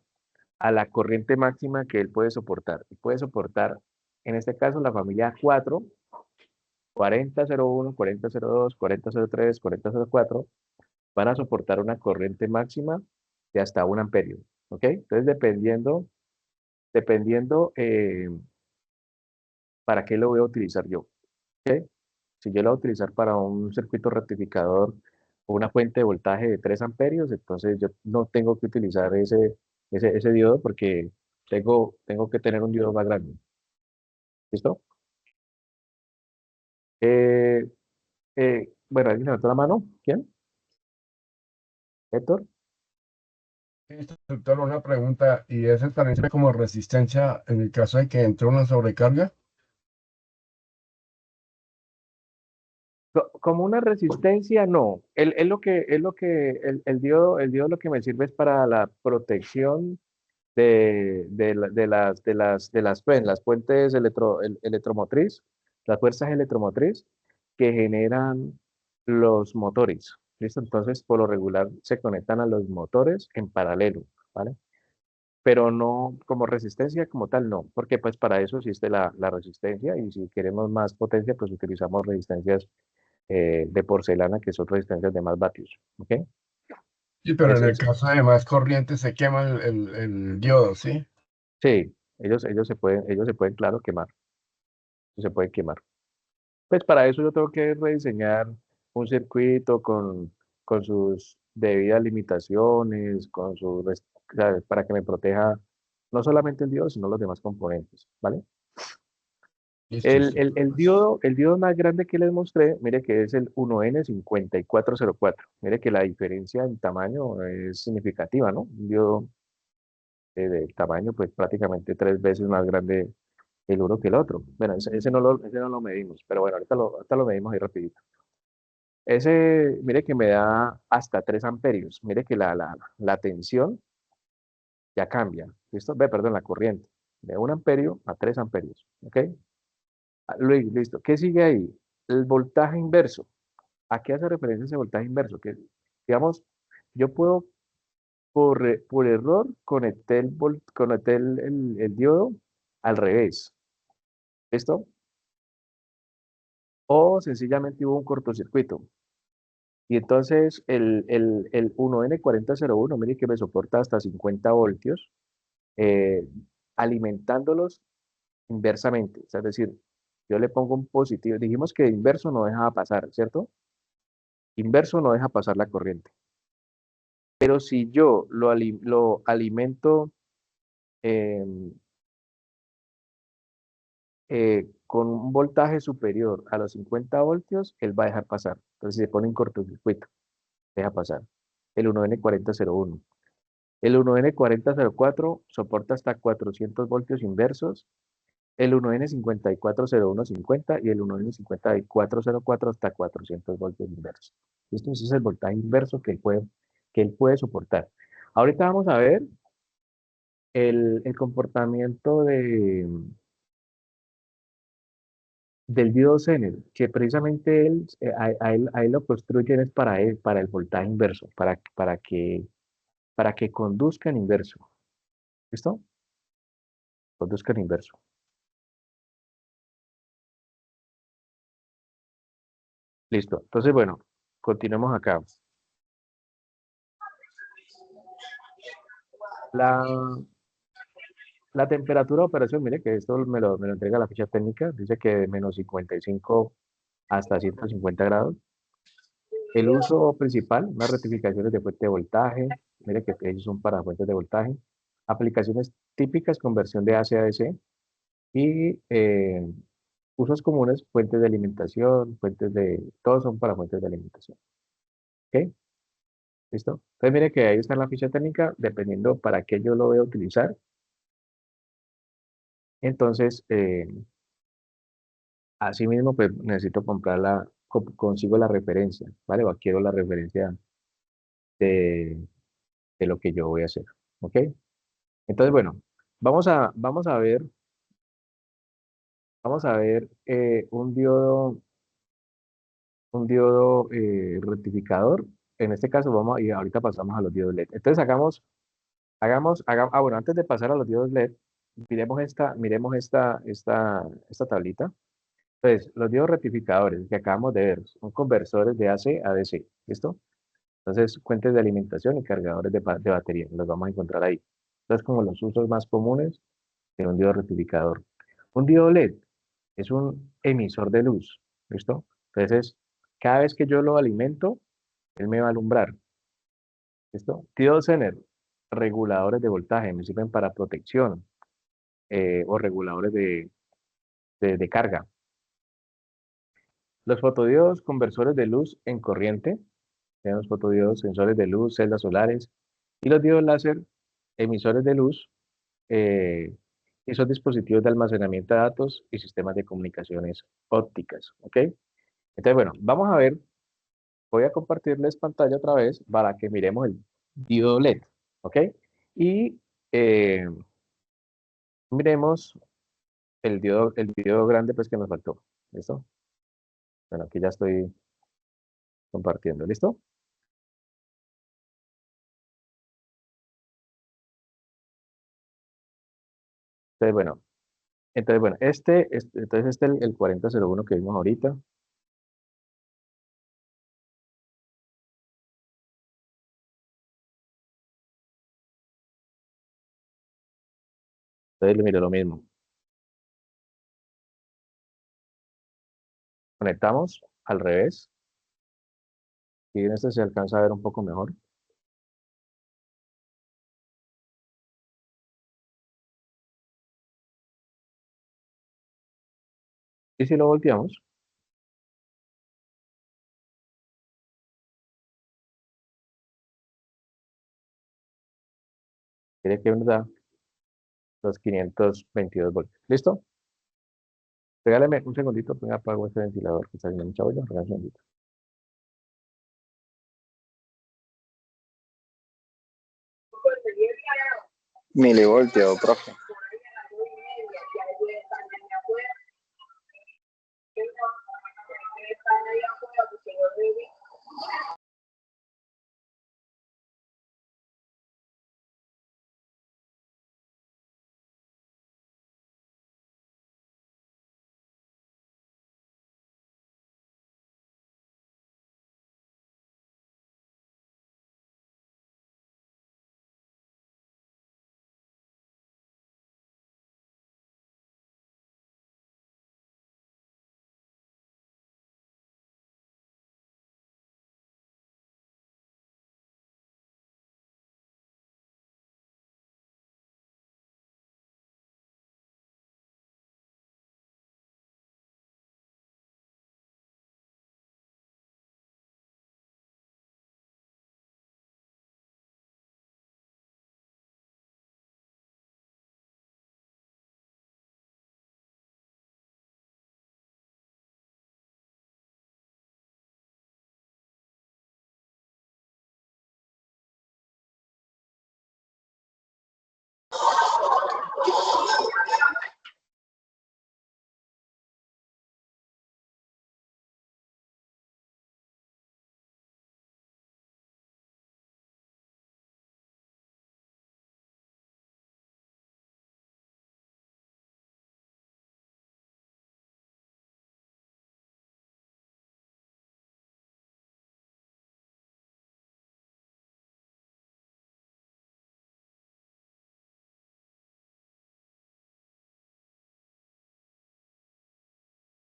a la corriente máxima que él puede soportar. Puede soportar, en este caso, la familia 4, 4001, 4002, 4003, 4004, van a soportar una corriente máxima de hasta 1 amperio, ¿ok? Entonces, dependiendo para qué lo voy a utilizar yo, ¿ok? Si yo lo voy a utilizar para un circuito rectificador o una fuente de voltaje de 3 amperios, entonces yo no tengo que utilizar ese diodo porque tengo que tener un diodo más grande. ¿Listo? Bueno, ¿alguien levantó la mano? ¿Quién? ¿Héctor? Doctor, una pregunta, ¿y ese también sirve como resistencia en el caso de que entre una sobrecarga? Como una resistencia, no. El diodo lo que me sirve es para la protección pues, las fuentes electromotriz, las fuerzas electromotriz que generan los motores. ¿Listo? Entonces, por lo regular, se conectan a los motores en paralelo, ¿vale? Pero no como resistencia como tal, no, porque pues para eso existe la resistencia y si queremos más potencia, pues utilizamos resistencias de porcelana, que son resistencias de más vatios, ¿ok? Sí, pero en el Eso. caso de más corriente se quema el diodo, ¿sí? Sí, ellos se pueden, claro, quemar, se pueden quemar. Pues para eso yo tengo que rediseñar un circuito con sus debidas limitaciones, ¿sabes? Para que me proteja no solamente el diodo, sino los demás componentes, ¿vale? Listo, El diodo más grande que les mostré, mire que es el 1N5404. Mire que la diferencia en tamaño es significativa, ¿no? Un diodo de tamaño, pues prácticamente 3 veces más grande el uno que el otro. Bueno, ese no lo medimos, pero bueno, ahorita lo medimos ahí rapidito. Ese, mire que me da hasta 3 amperios. Mire que la tensión ya cambia. ¿Listo? Perdón, la corriente. De 1 amperio a 3 amperios. ¿Ok? Luis, listo. ¿Qué sigue ahí? El voltaje inverso. ¿A qué hace referencia ese voltaje inverso? Que, digamos, yo puedo, por error, conecté el diodo al revés. ¿Listo? O sencillamente hubo un cortocircuito. Y entonces el 1N4001, mire que me soporta hasta 50 voltios, eh, alimentándolos inversamente. O sea, es decir, yo le pongo un positivo. Dijimos que inverso no deja pasar, ¿cierto? Inverso no deja pasar la corriente. Pero si yo lo alimento em, con un voltaje superior a los 50 voltios, él va a dejar pasar. Entonces, si se pone en cortocircuito, deja pasar. El 1N4001. El 1N4004 soporta hasta 400 voltios inversos. El 1N540150 y el 1N5404 hasta 400 voltios inversos. Esto es el voltaje inverso que él puede soportar. Ahorita vamos a ver el comportamiento del diodo Zener, que precisamente a él lo construyen es para el voltaje inverso, para que conduzca en inverso. ¿Listo? Conduzca en inverso. Listo. Entonces, bueno, continuemos acá. La, la temperatura de operación, mire que esto me lo entrega la ficha técnica, dice que de menos 55 hasta 150 grados. El uso principal, unas rectificaciones de fuente de voltaje, mire que ellos son para fuentes de voltaje. Aplicaciones típicas, conversión de AC a DC. Y usos comunes, fuentes de alimentación, todos son para fuentes de alimentación. ¿Ok? ¿Listo? Entonces mire que ahí está la ficha técnica, dependiendo para qué yo lo voy a utilizar. Entonces, así mismo, pues necesito comprarla, consigo la referencia, ¿vale? O adquiero la referencia de, de lo que yo voy a hacer. ¿Ok? Entonces, bueno, vamos a ver un diodo rectificador. En este caso, y ahorita pasamos a los diodos LED. Entonces, bueno, antes de pasar a los diodos LED, miremos esta tablita. Entonces, los diodos rectificadores que acabamos de ver son conversores de AC a DC, ¿listo? Entonces, fuentes de alimentación y cargadores de batería, los vamos a encontrar ahí. Entonces, como los usos más comunes de un diodo rectificador. Un diodo LED es un emisor de luz, ¿listo? Entonces, cada vez que yo lo alimento, él me va a alumbrar, ¿listo? Diodo Zener, reguladores de voltaje, me sirven para protección o reguladores de carga. Los fotodiodos, conversores de luz en corriente, tenemos fotodiodos, sensores de luz, celdas solares, y los diodos láser, emisores de luz, eh, y son dispositivos de almacenamiento de datos y sistemas de comunicaciones ópticas, ¿ok? Entonces, bueno, vamos a ver, voy a compartirles pantalla otra vez para que miremos el diodo LED, ¿ok? Y eh, miremos el diodo grande pues que nos faltó, ¿listo? Bueno, aquí ya estoy compartiendo, ¿listo? Entonces, bueno, entonces el 4001 que vimos ahorita. Entonces, mire lo mismo. Conectamos al revés. Y en este se alcanza a ver un poco mejor. Y si lo volteamos, quiere que nos da los 522 voltios. ¿Listo? Regáleme un segundito, pues apago este ventilador que está haciendo mucha olla. Regálame un segundito. Milivoltio, profe.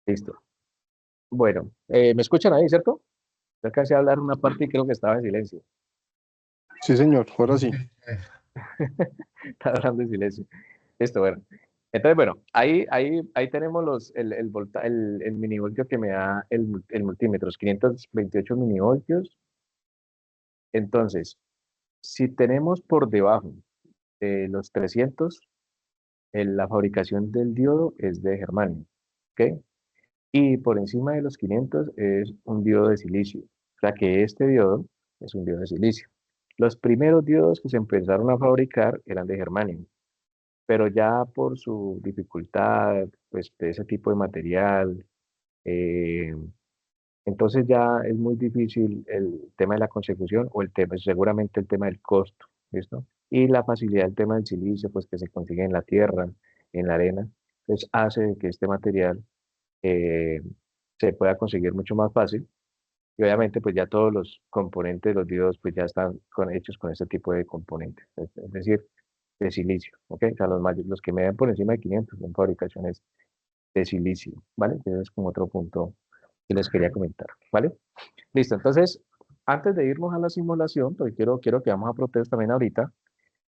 Listo. Bueno, ¿me escuchan ahí, cierto? Yo alcancé a hablar una parte y creo que estaba en silencio. Sí, señor, ahora sí. Estaba hablando en silencio. Listo, bueno. Entonces, bueno, ahí tenemos el milivoltio que me da el multímetro, 528 milivoltios. Entonces, si tenemos por debajo de los 300, la fabricación del diodo es de germanio, ¿ok? Y por encima de los 500 es un diodo de silicio. O sea que este diodo es un diodo de silicio. Los primeros diodos que se empezaron a fabricar eran de germanio, pero ya por su dificultad, pues de ese tipo de material, eh, entonces ya es muy difícil el tema de la consecución o el tema, seguramente el tema del costo, ¿listo? Y la facilidad del tema del silicio, pues que se consigue en la tierra, en la arena, pues hace que este material eh, se pueda conseguir mucho más fácil. Y obviamente pues ya todos los componentes de los diodos pues ya están hechos con este tipo de componentes, es decir, de silicio, ¿ok? O sea, los que me dan por encima de 500 son fabricaciones de silicio, ¿vale? Ese es como otro punto que les quería comentar, ¿vale? Listo, entonces, antes de irnos a la simulación, porque quiero que vamos a protestar también ahorita,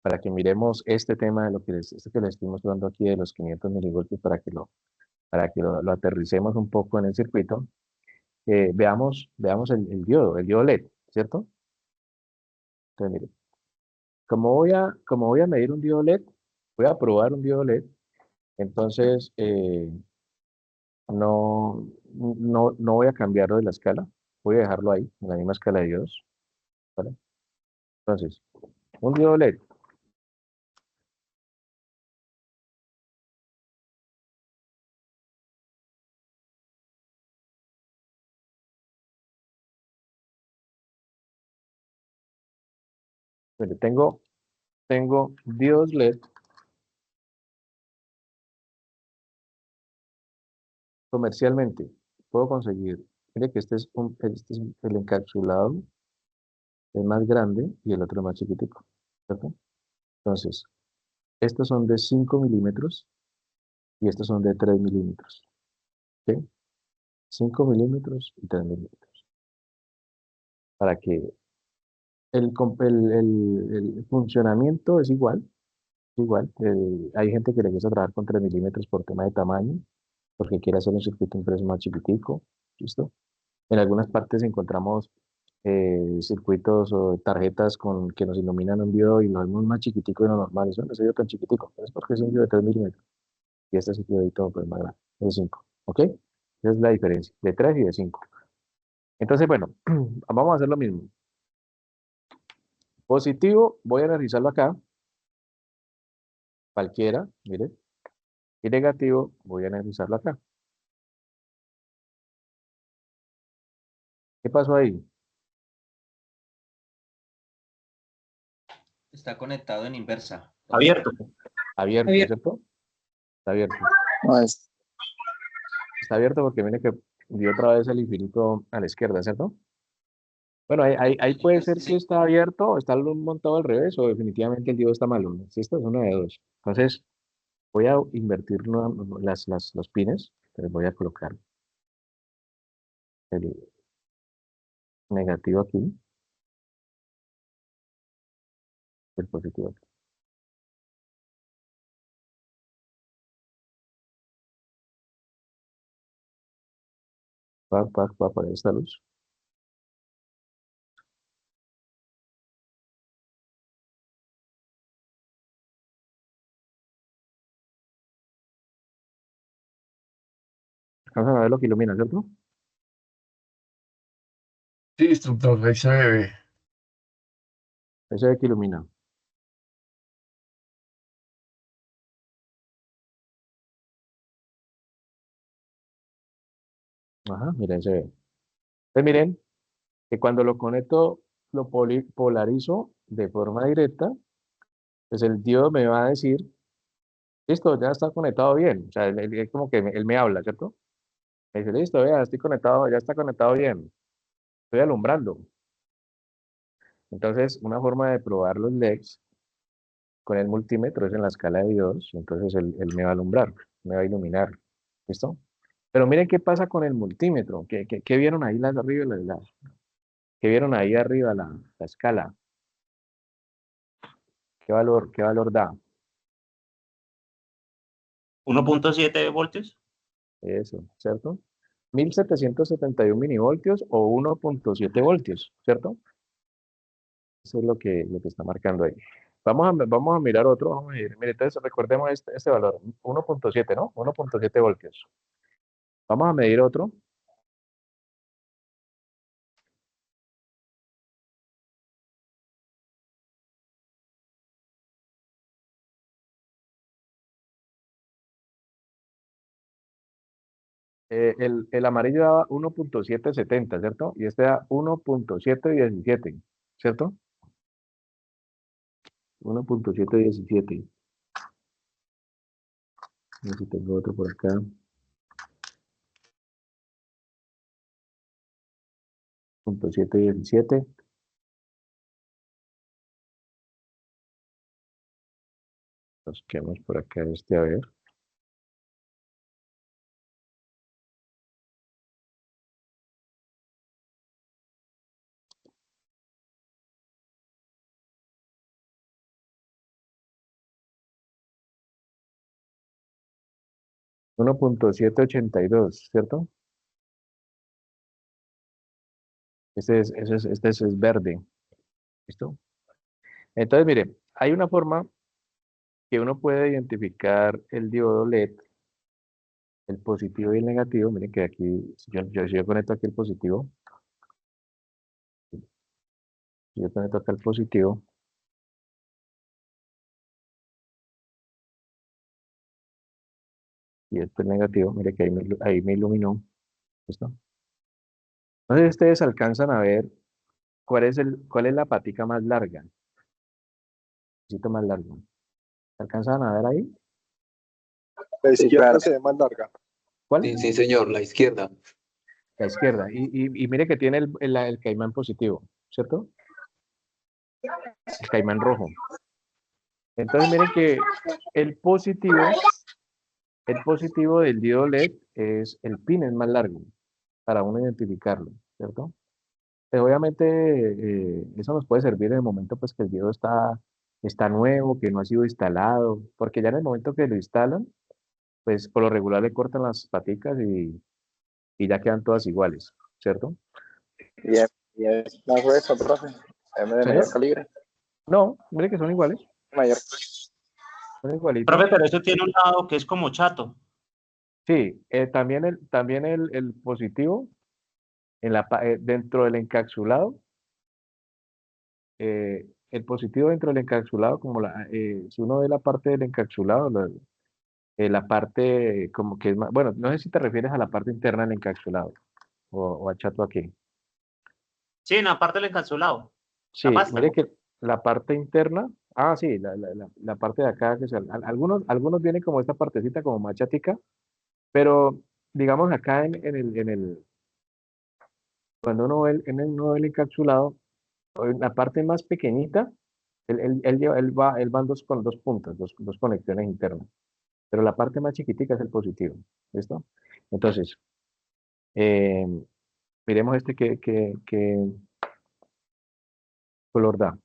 para que miremos este tema de lo que esto que les estoy mostrando aquí de los 500 milivoltios, para que lo aterricemos un poco en el circuito. Veamos el diodo LED, ¿cierto? Entonces, miren, como voy a medir un diodo LED, voy a probar un diodo LED, entonces no voy a cambiarlo de la escala, voy a dejarlo ahí, en la misma escala de diodos, ¿vale? Entonces, un diodo LED, mire, tengo diodos LED comercialmente, puedo conseguir, mire que este es el encapsulado, es más grande y el otro más chiquitico, ¿cierto? Entonces, estos son de 5 milímetros y estos son de 3 milímetros, ¿ok? 5 milímetros y 3 milímetros. Para que el funcionamiento es igual, igual. Hay gente que le gusta trabajar con 3 milímetros por tema de tamaño, porque quiere hacer un circuito impreso más chiquitico, ¿listo? En algunas partes encontramos circuitos o tarjetas que nos iluminan un diodo y lo vemos más chiquitico de lo normal. Eso no es tan chiquitico, pero es porque es un diodo de 3 milímetros. Y este es un diodito pues, más grande, de 5, ¿ok? Esa es la diferencia, de 3 y de 5. Entonces, bueno, vamos a hacer lo mismo. Positivo, voy a analizarlo acá, cualquiera, mire. Y negativo, voy a analizarlo acá. ¿Qué pasó ahí? Está conectado en inversa. Abierto. Abierto, ¿cierto? Está abierto. No, Está abierto porque mire que dio otra vez el infinito a la izquierda, ¿cierto? Bueno, ahí puede ser que está abierto o está montado al revés o definitivamente el diodo está malo, ¿no? Si esto es una de dos. Entonces, voy a invertir los pines. Entonces voy a colocar el negativo aquí, el positivo aquí. Va a poner esta luz. Vamos a ver lo que ilumina, ¿cierto? Sí, instructor, ahí se ve. Ese de que ilumina. Ajá, miren, se ve. Entonces miren que cuando lo conecto, lo polarizo de forma directa, pues el diodo me va a decir, listo, ya está conectado bien. O sea, es como que él me habla, ¿cierto? Me dice, listo, vea, estoy conectado, ya está conectado bien. Estoy alumbrando. Entonces, una forma de probar los LEDs con el multímetro es en la escala de diodos. Entonces, él me va a alumbrar, me va a iluminar. ¿Listo? Pero miren qué pasa con el multímetro. ¿Qué vieron ahí las arriba? ¿Qué vieron ahí arriba la escala? Qué valor da? 1.7 voltios. Eso, ¿cierto? 1771 milivoltios o 1.7 voltios, ¿cierto? Eso es lo que está marcando ahí. Vamos a mirar otro, vamos a medir. Mire, entonces recordemos este valor, 1.7, ¿no? 1.7 voltios. Vamos a medir otro. El amarillo daba 1.770, ¿cierto? Y este da 1.717, ¿cierto? 1.717. A ver si tengo otro por acá. 1.717. Busquemos por acá este, a ver. Uno punto setecientos ochenta y dos, ¿cierto? Este es verde. ¿Listo? Entonces, mire, hay una forma que uno puede identificar el diodo LED, el positivo y el negativo. Miren que aquí, si yo conecto aquí el positivo, si yo conecto acá el positivo, y este el negativo, mire que ahí me iluminó. ¿Listo? Entonces, ustedes alcanzan a ver cuál es la patica más larga, el pedacito más largo. ¿Se alcanzan a ver ahí? La Sí, izquierda claro. se ve más larga. ¿Cuál? Sí, sí, señor, la izquierda. La izquierda. Y mire que tiene el caimán positivo, ¿cierto? El caimán rojo. Entonces, miren que el positivo, el positivo del diodo LED es el pin es más largo para uno identificarlo, ¿cierto? Pero obviamente eso nos puede servir en el momento pues que el diodo está nuevo, que no ha sido instalado, porque ya en el momento que lo instalan, pues por lo regular le cortan las paticas y ya quedan todas iguales, ¿cierto? Y es más grueso, profe. Es de ¿Señor? mayor calibre. No, mire que son iguales, Mayor. son igualitos. Profe, pero eso tiene un lado que es como chato. Sí, también el positivo dentro del encapsulado, el positivo dentro del encapsulado, si uno ve la parte del encapsulado, la parte como que es más, bueno, no sé si te refieres a la parte interna del encapsulado o a chato aquí. Sí, en la parte del encapsulado. Sí, La pasta. mire que la parte interna, sí, la parte de acá, algunos vienen como esta partecita como más chatica, pero digamos acá cuando uno ve el encapsulado, en la parte más pequeñita, él va con dos puntas, dos conexiones internas, pero la parte más chiquitica es el positivo, ¿listo? Entonces, eh, miremos este que color da.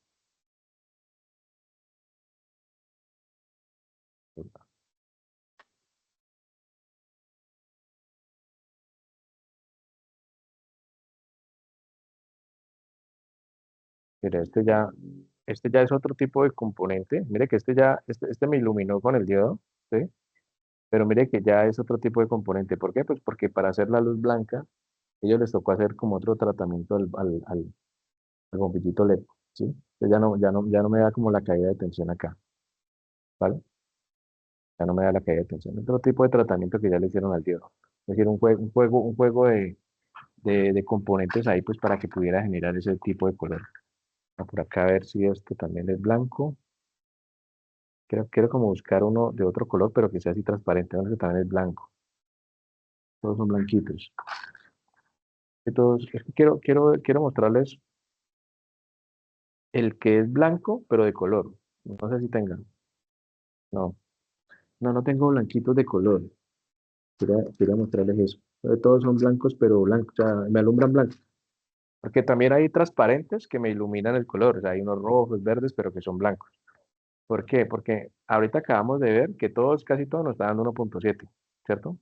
Mire, este ya es otro tipo de componente. Mire que este me iluminó con el diodo, ¿sí? Pero mire que ya es otro tipo de componente. ¿Por qué? Pues porque para hacer la luz blanca, ellos les tocó hacer como otro tratamiento al bombillito LED, ¿sí? Entonces ya no me da como la caída de tensión acá, ¿vale? Ya no me da la caída de tensión. Otro tipo de tratamiento que ya le hicieron al diodo. Es decir, un juego de componentes ahí, pues para que pudiera generar ese tipo de color. Por acá a ver si esto también es blanco. Quiero como buscar uno de otro color, pero que sea así transparente, uno que también es blanco. Todos son blanquitos. Es que quiero mostrarles el que es blanco, pero de color. No sé si tengan. No, no tengo blanquitos de color. Quería mostrarles eso. Todos son blancos, pero blancos, o sea, me alumbran blanco. Porque también hay transparentes que me iluminan el color, o sea, hay unos rojos, verdes, pero que son blancos. ¿Por qué? Porque ahorita acabamos de ver que todos, casi todos nos están dando 1.7, ¿cierto?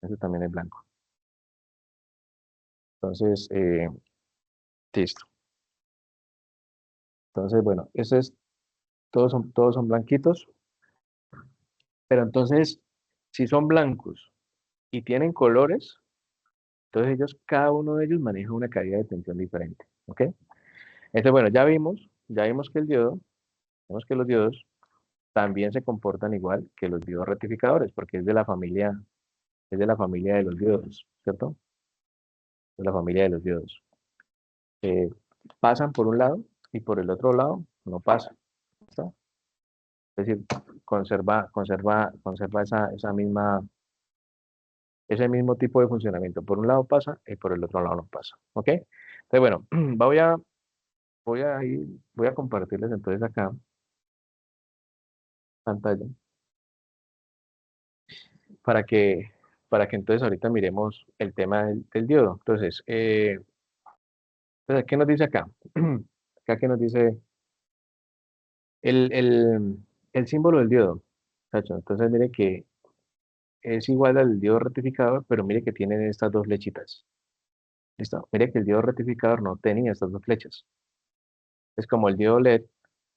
Ese también es blanco. Entonces, listo. Entonces, bueno, todos son blanquitos, pero entonces, si son blancos y tienen colores, entonces cada uno de ellos maneja una caída de tensión diferente, ¿ok? Entonces, bueno, ya vimos que vemos que los diodos también se comportan igual que los diodos rectificadores, porque es de la familia de los diodos, ¿cierto? De la familia de los diodos. Eh, Pasan por un lado y por el otro lado no pasan, ¿está? Es decir, conserva ese mismo tipo de funcionamiento. Por un lado pasa y por el otro lado no pasa, ¿ok? Entonces, bueno, voy a compartirles entonces acá pantalla para que, para que entonces ahorita miremos el tema del diodo. Entonces, ¿qué nos dice acá? Acá que nos dice el, el, el símbolo del diodo, ¿cacho? Entonces, mire que es igual al diodo rectificador, pero mire que tienen estas dos flechitas. ¿Listo? Mire que el diodo rectificador no tenía estas dos flechas. Es como el diodo LED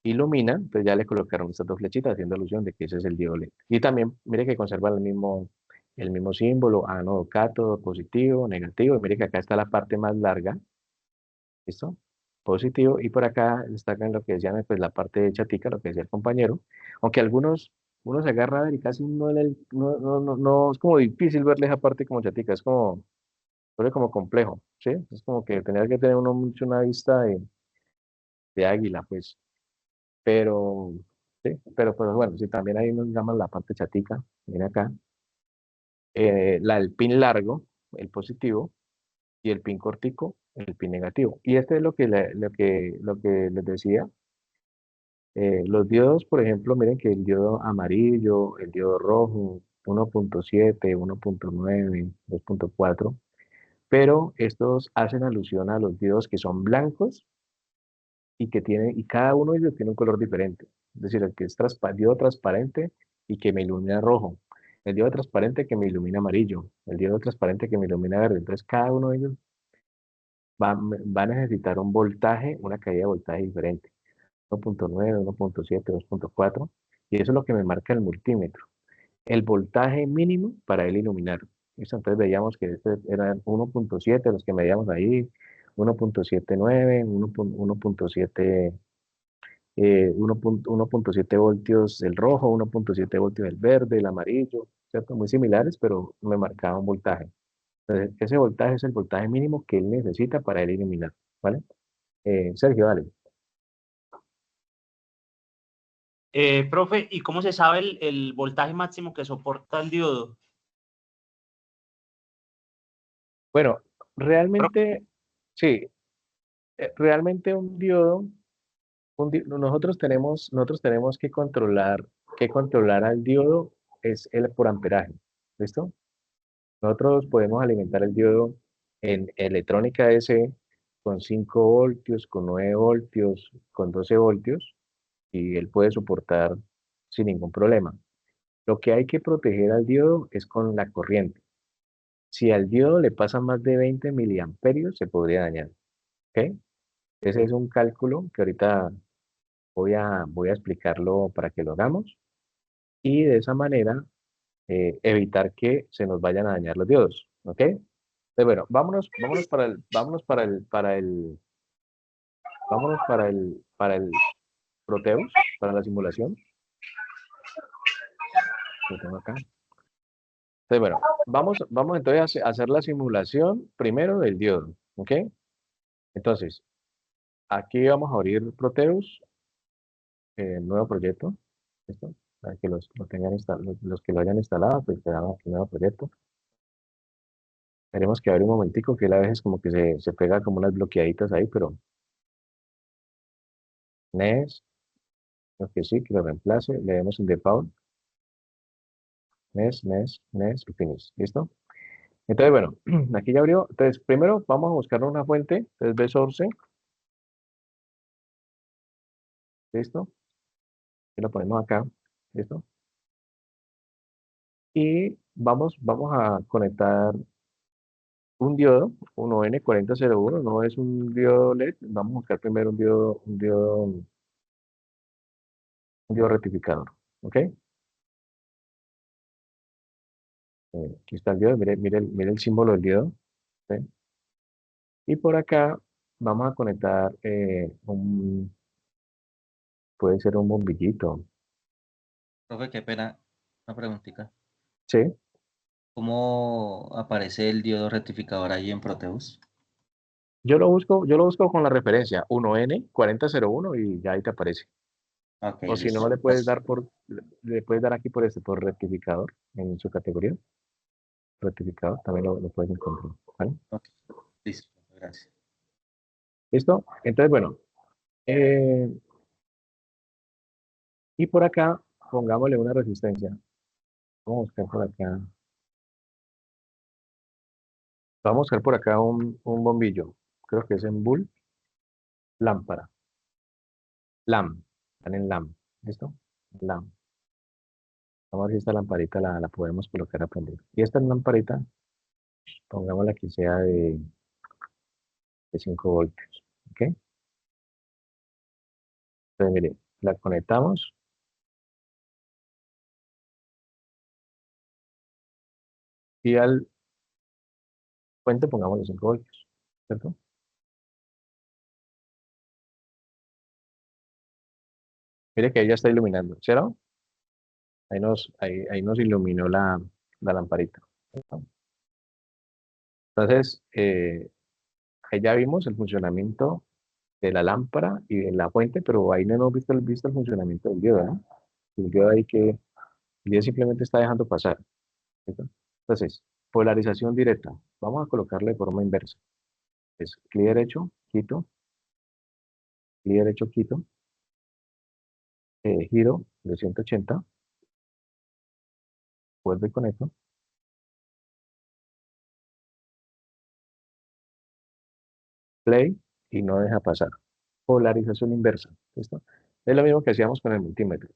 ilumina, entonces ya le colocaron estas dos flechitas haciendo alusión de que ese es el diodo LED. Y también, mire que conserva el mismo símbolo, ánodo, cátodo, positivo, negativo. Y mire que acá está la parte más larga, ¿listo? Positivo. Y por acá destacan lo que decían, pues la parte chatica, lo que decía el compañero. Aunque uno se agarra a ver y casi no, es como difícil verle esa parte como chatica, es como complejo, ¿sí? Es como que tenía que tener uno mucho una vista de águila, pues. Pero, sí, pero bueno, sí, también ahí nos llaman la parte chatica, viene acá. El pin largo, el positivo, y el pin cortico, el pin negativo. Y este es lo que les decía. Los diodos, por ejemplo, miren que el diodo amarillo, el diodo rojo, 1.7, 1.9, 2.4, pero estos hacen alusión a los diodos que son blancos y cada uno de ellos tiene un color diferente. Es decir, el que es diodo transparente y que me ilumina rojo, el diodo transparente que me ilumina amarillo, el diodo transparente que me ilumina verde. Entonces, cada uno de ellos va a necesitar un voltaje, una caída de voltaje diferente. 1.9, 1.7, 2.4, y eso es lo que me marca el multímetro. El voltaje mínimo para él iluminar. ¿Listo? Entonces veíamos que este era 1.7, los que medíamos ahí, 1.79, 1.7, 1.7 voltios el rojo, 1.7 voltios el verde, el amarillo, ¿cierto? Muy similares, pero me marcaba un voltaje. Entonces, ese voltaje es el voltaje mínimo que él necesita para él iluminar, ¿vale? Sergio, dale. Profe, ¿y cómo se sabe el voltaje máximo que soporta el diodo? Bueno, realmente, sí, realmente nosotros tenemos que controlar al diodo es el por amperaje, ¿listo? Nosotros podemos alimentar el diodo en electrónica DC con 5 voltios, con 9 voltios, con 12 voltios, y él puede soportar sin ningún problema. Lo que hay que proteger al diodo es con la corriente. Si al diodo le pasa más de 20 miliamperios, se podría dañar, ¿ok? Ese es un cálculo que ahorita voy a explicarlo para que lo hagamos y de esa manera evitar que se nos vayan a dañar los diodos, ¿ok? Entonces, bueno, para el Proteus, para la simulación. Lo tengo acá. Entonces, bueno, vamos entonces a hacer la simulación primero del diodo, ¿ok? Entonces, aquí vamos a abrir Proteus, nuevo proyecto, ¿listo? Para que lo tengan los que lo hayan instalado, pues le damos aquí nuevo proyecto. Tenemos que abrir un momentico, que él a veces como que se pega como unas bloqueaditas ahí, pero NES, lo que sí, que lo reemplace, le demos en default. y finish. ¿Listo? Entonces, bueno, aquí ya abrió. Entonces, primero vamos a buscar una fuente. Entonces, ve source. ¿Listo? Y lo ponemos acá. ¿Listo? Y vamos a conectar un diodo, un ON4001, no es un diodo LED. Vamos a buscar primero un diodo rectificador. ¿Ok? Aquí está el diodo. Mire el símbolo del diodo. ¿Sí? Y por acá vamos a conectar puede ser un bombillito. Profe, qué pena, una preguntita. ¿Sí? ¿Cómo aparece el diodo rectificador ahí en Proteus? Yo lo busco con la referencia 1N4001 y ya ahí te aparece. Ok, O si no, listo. le puedes dar aquí por rectificador en su categoría. Rectificador, también lo puedes encontrar. ¿Vale? Ok, listo, gracias. ¿Listo? Entonces, bueno, eh, y por acá pongámosle una resistencia. Vamos a buscar por acá. Vamos a buscar por acá un bombillo. Creo que es en bull, lámpara. LAM. Están en LAM. ¿Listo? LAM. Vamos a ver si esta lamparita la podemos colocar a prender. Y esta lamparita, pongámosla que sea de 5 voltios. ¿Ok? Entonces, mire, la conectamos y al puente pongamos los 5 voltios. ¿Cierto? Mire que ahí ya está iluminando. ¿Cierto? Ahí nos iluminó la lamparita. ¿Cierto? Entonces, ahí ya vimos el funcionamiento de la lámpara y de la fuente, pero ahí no hemos visto el funcionamiento del diodo, ¿no? El diodo ahí que el diodo simplemente está dejando pasar. ¿Cierto? Entonces, polarización directa. Vamos a colocarle de forma inversa. Es clic derecho, quito, clic derecho, quito, giro de 180, vuelve con esto, play y no deja pasar. Polarización inversa. ¿Listo? Es lo mismo que hacíamos con el multímetro.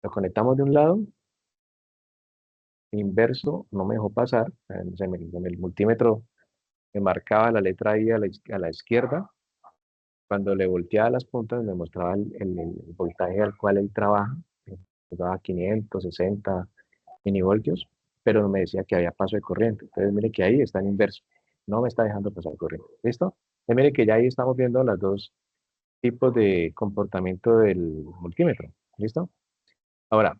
Lo conectamos de un lado, inverso, no me dejó pasar. En el multímetro me marcaba la letra I a la izquierda. Cuando le volteaba las puntas, me mostraba el voltaje al cual él trabaja. Daba 560 milivoltios, pero me decía que había paso de corriente. Entonces, mire que ahí está en inverso. No me está dejando pasar corriente. ¿Listo? Entonces, mire que ya ahí estamos viendo los dos tipos de comportamiento del multímetro. ¿Listo? Ahora,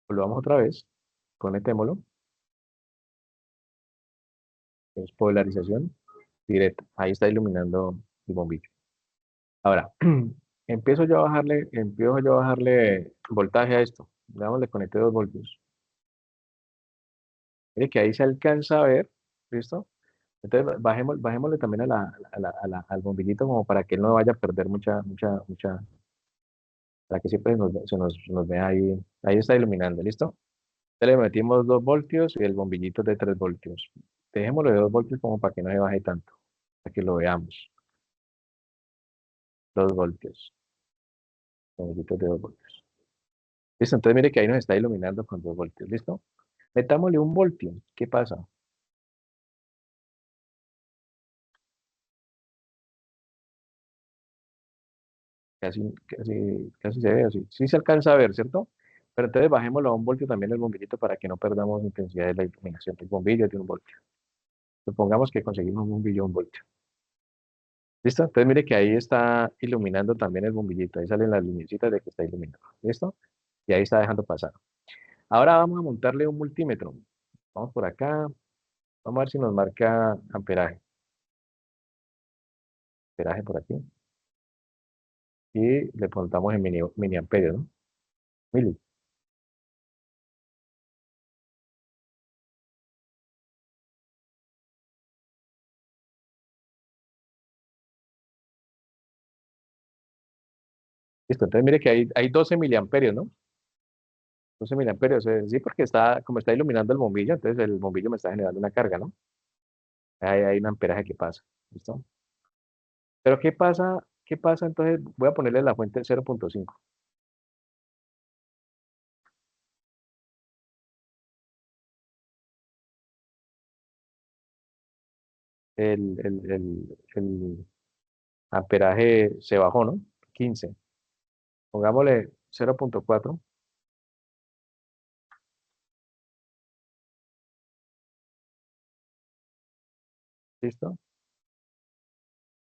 volvamos otra vez. Conectémoslo. Es polarización directa. Ahí está iluminando el bombillo. Ahora, empiezo yo a bajarle voltaje a esto. Digamos, le conecté 2 voltios. Mire que ahí se alcanza a ver. ¿Listo? Entonces, bajémosle también al bombillito como para que él no vaya a perder para que siempre se nos vea ahí. Ahí está iluminando. ¿Listo? Entonces le metimos 2 voltios y el bombillito de 3 voltios. Dejémoslo de 2 voltios como para que no se baje tanto, para que lo veamos. 2 voltios. Bombillitos de 2 voltios. Listo, entonces mire que ahí nos está iluminando con 2 voltios. ¿Listo? Metámosle 1 voltio. ¿Qué pasa? Casi se ve así. Sí se alcanza a ver, ¿cierto? Pero entonces bajémoslo a 1 voltio también el bombillito para que no perdamos intensidad de la iluminación del bombillo de 1 voltio. Supongamos que conseguimos un bombillo 1 voltio. ¿Listo? Entonces mire que ahí está iluminando también el bombillito. Ahí salen las lineecitas de que está iluminando. ¿Listo? Y ahí está dejando pasar. Ahora vamos a montarle un multímetro. Vamos por acá. Vamos a ver si nos marca amperaje. Amperaje por aquí. Y le montamos en miliamperios, ¿no? Mili. Listo. Entonces mire que hay 12 miliamperios, ¿no? 12 miliamperios, sí, porque está, como está iluminando el bombillo, entonces el bombillo me está generando una carga, ¿no? Hay un amperaje que pasa, ¿listo? Pero ¿qué pasa? ¿Qué pasa? Entonces voy a ponerle la fuente 0.5. El amperaje se bajó, ¿no? 15. Pongámosle 0.4. ¿Listo?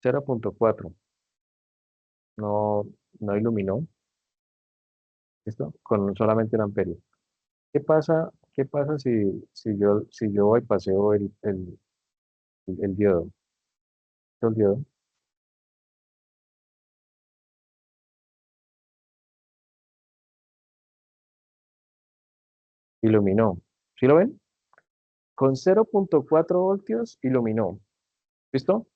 0.4. No, no iluminó. ¿Listo? Con solamente un amperio. ¿Qué pasa si yo voy y paseo el diodo? El diodo iluminó. ¿Sí lo ven? Con 0.4 voltios iluminó. ¿Listo?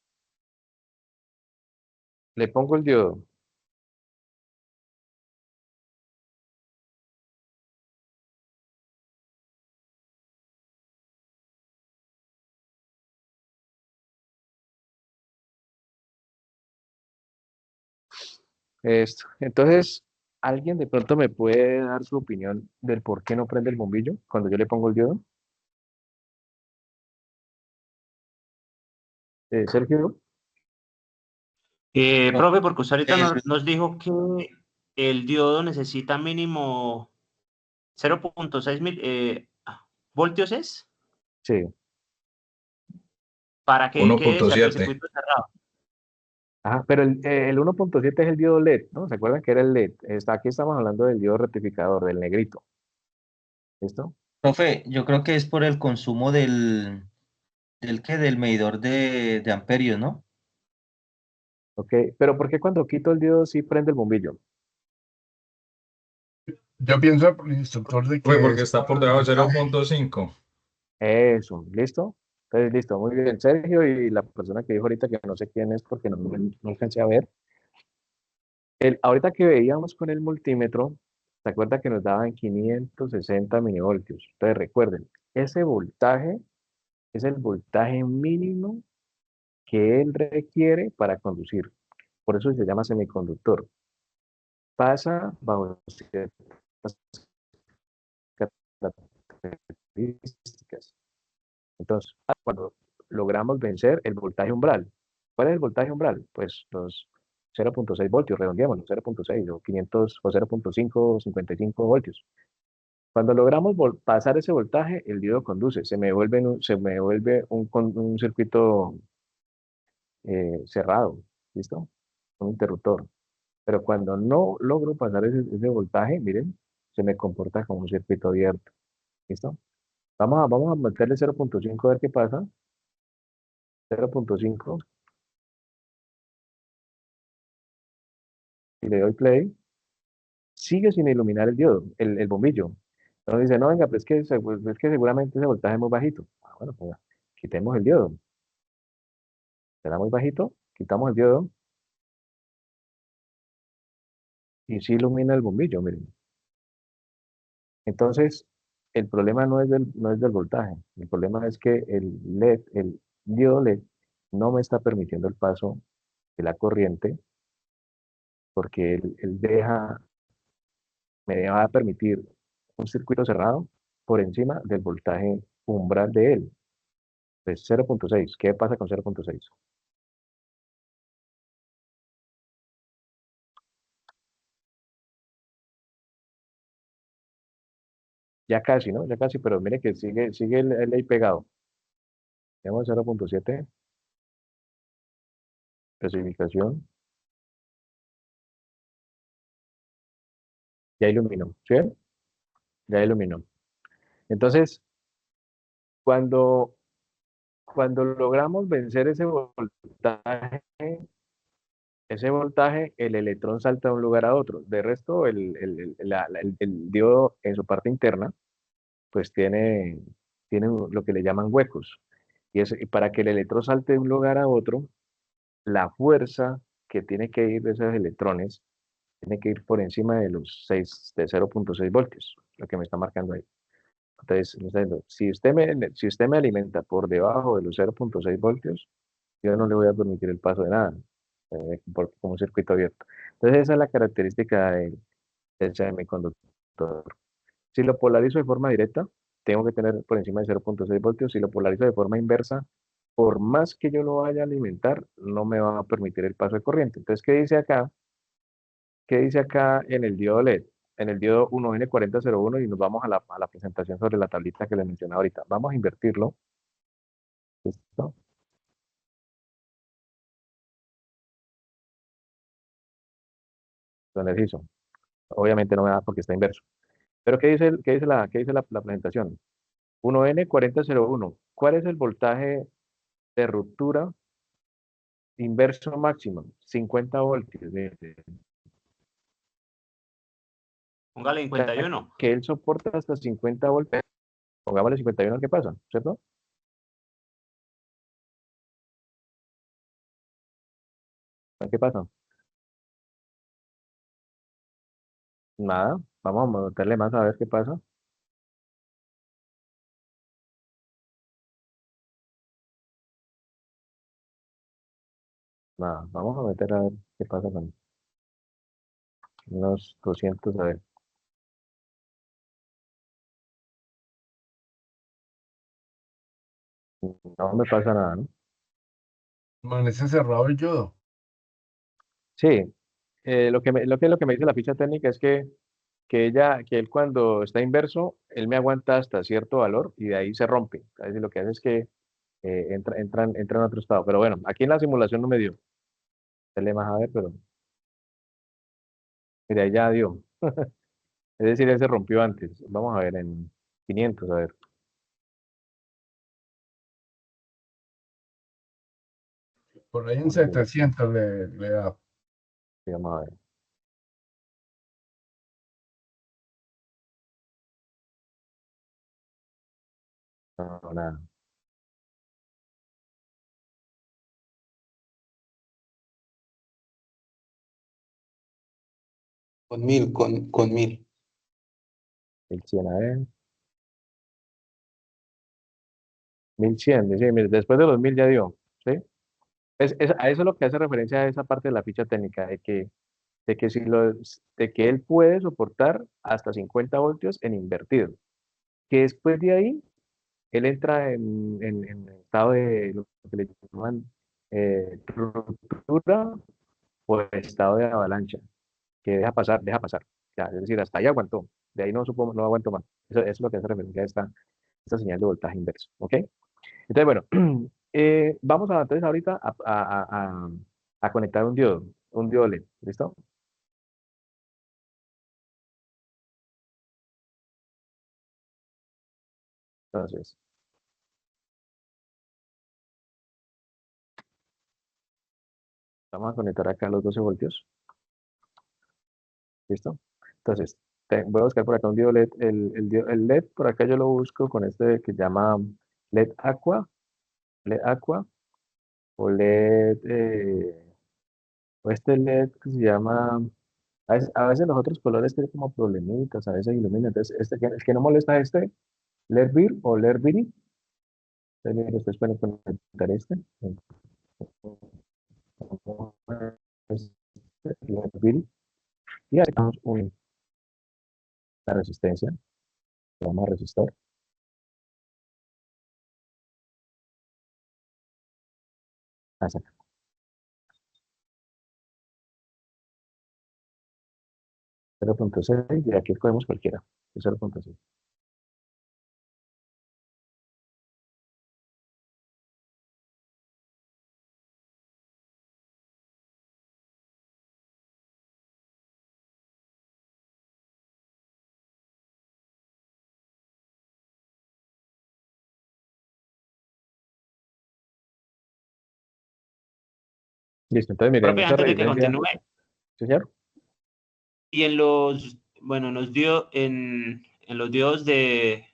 Le pongo el diodo. Esto. Entonces, ¿alguien de pronto me puede dar su opinión del por qué no prende el bombillo cuando yo le pongo el diodo? Sergio. Profe, porque usted ahorita El- nos dijo que el diodo necesita mínimo 0.6 voltios, ¿es? Sí. Para que quede el 1.7. circuito cerrado. Ajá, pero el 1.7 es el diodo LED, ¿no? ¿Se acuerdan que era el LED? Aquí estamos hablando del diodo rectificador, del negrito. ¿Listo? Profe, yo creo que es por el consumo del medidor de amperios, ¿no? Ok, pero ¿por qué cuando quito el diodo sí prende el bombillo? Yo pienso, instructor, de Pues que porque es está por por el debajo de voltaje. 0.5. Eso, ¿listo? Entonces, listo, muy bien. Sergio y la persona que dijo ahorita que no sé quién es porque no alcancé a ver. Ahorita que veíamos con el multímetro, ¿se acuerda que nos daban 560 milivoltios? Entonces recuerden, ese voltaje es el voltaje mínimo que él requiere para conducir. Por eso se llama semiconductor. Pasa bajo ciertas características. Entonces, cuando logramos vencer el voltaje umbral. ¿Cuál es el voltaje umbral? Pues los 0.6 voltios, redondeémoslo, 0.6 o 500 o 0.5 o 55 voltios. Cuando logramos pasar ese voltaje, el diodo conduce, se me vuelve un circuito cerrado, ¿listo? Un interruptor. Pero cuando no logro pasar ese voltaje, miren, se me comporta como un circuito abierto, ¿listo? Vamos a meterle 0.5 a ver qué pasa. 0.5 y le doy play, sigue sin iluminar el diodo, el bombillo. Entonces dice, no, venga, pues es que seguramente ese voltaje es muy bajito. Bueno, pues quitemos el diodo. Será muy bajito, quitamos el diodo y sí ilumina el bombillo, miren. Entonces, el problema no es del voltaje, el problema es que el LED, el diodo LED, no me está permitiendo el paso de la corriente porque él me va a permitir un circuito cerrado por encima del voltaje umbral de él. Pues 0.6. ¿Qué pasa con 0.6? Ya casi, ¿no? Ya casi, pero mire que sigue el ahí pegado. Tenemos 0.7, especificación, ya iluminó, ¿sí? Ya iluminó. Entonces, cuando, cuando logramos vencer ese voltaje, el electrón salta de un lugar a otro. De resto, el diodo en su parte interna, pues tiene lo que le llaman huecos. Y para que el electrón salte de un lugar a otro, la fuerza que tiene que ir de esos electrones tiene que ir por encima de los 0.6 voltios, lo que me está marcando ahí. Entonces, me está diciendo, si usted me alimenta por debajo de los 0.6 voltios, yo no le voy a permitir el paso de nada, como un circuito abierto. Entonces, esa es la característica del semiconductor. Si lo polarizo de forma directa, tengo que tener por encima de 0.6 voltios. Si lo polarizo de forma inversa, por más que yo lo vaya a alimentar, no me va a permitir el paso de corriente. Entonces, ¿qué dice acá? ¿Qué dice acá en el diodo LED? En el diodo 1N4001 y nos vamos a la presentación sobre la tablita que les mencionaba ahorita. Vamos a invertirlo. ¿Listo? Lo energizo. Obviamente no me da porque está inverso. Pero qué dice la presentación? 1N4001. ¿Cuál es el voltaje de ruptura inverso máximo? 50 voltios. Póngale 51. Que él soporta hasta 50 voltios. Pongámosle 51, ¿qué pasa? ¿Cierto? ¿Qué pasa? Nada. Vamos a meterle más a ver qué pasa. Nada. Vamos a meter a ver qué pasa con unos 200, a ver. No me pasa nada, ¿no? Amanece cerrado el yodo. Sí. Lo que me dice la ficha técnica es que él cuando está inverso, él me aguanta hasta cierto valor y de ahí se rompe. Es decir, lo que hace es que entra en otro estado. Pero bueno, aquí en la simulación no me dio. Dale más a ver, pero mira, ahí ya dio. Es decir, él se rompió antes. Vamos a ver en 500, a ver. Por ahí en 700 le da. Sí, vamos a ver. No, no, nada. Con 1000, con 1000. 1100, a ver. 1100, sí, mire, después de los 1000 ya dio. ¿Sí? A eso es lo que hace referencia a esa parte de la ficha técnica, de que él puede soportar hasta 50 voltios en invertido. Que después de ahí, él entra en estado de lo que le llaman ruptura o estado de avalancha, que deja pasar. Ya, es decir, hasta ahí aguantó. De ahí no aguanto más. Eso es lo que hace referencia a esta señal de voltaje inverso. ¿Ok? Entonces, bueno, vamos entonces ahorita a conectar un diodo LED. ¿Listo? Entonces, vamos a conectar acá los 12 voltios. ¿Listo? Entonces, voy a buscar por acá un diodo LED. El LED, por acá yo lo busco con este que se llama LED Aqua, o LED, o este LED que se llama, a veces los otros colores tienen como problemitas, a veces iluminan. Entonces, el que no molesta es este, LED BIR o LED BIRI. Entonces, mire, ustedes pueden conectar este. LED BIRI. Y ahí tenemos la resistencia, se llama resistor. Hacia acá. 0.6 y aquí escogemos cualquiera. 0.6. Listo, entonces miren, Profe, esta antes de que resistencia, continúe, ¿sí, señor? y en los, bueno, en los diodos de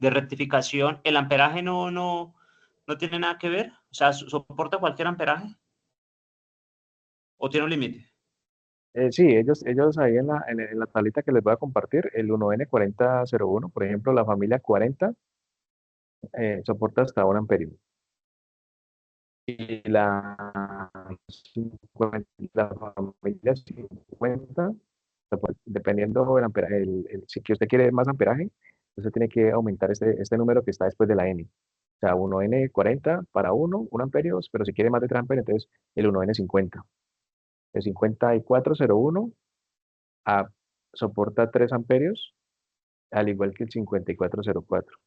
rectificación, ¿el amperaje no tiene nada que ver? O sea, ¿soporta cualquier amperaje? ¿O tiene un límite? Sí, ellos ahí en la tablita que les voy a compartir, el 1N4001, por ejemplo, la familia 40 soporta hasta 1 amperio. Y la familia 50, dependiendo del amperaje, si que usted quiere más amperaje, usted tiene que aumentar este número que está después de la N. O sea, 1N40 para 1 amperio, pero si quiere más de 3 amperios, entonces el 1N50. El 5401 a- soporta 3 amperios, al igual que el 5404.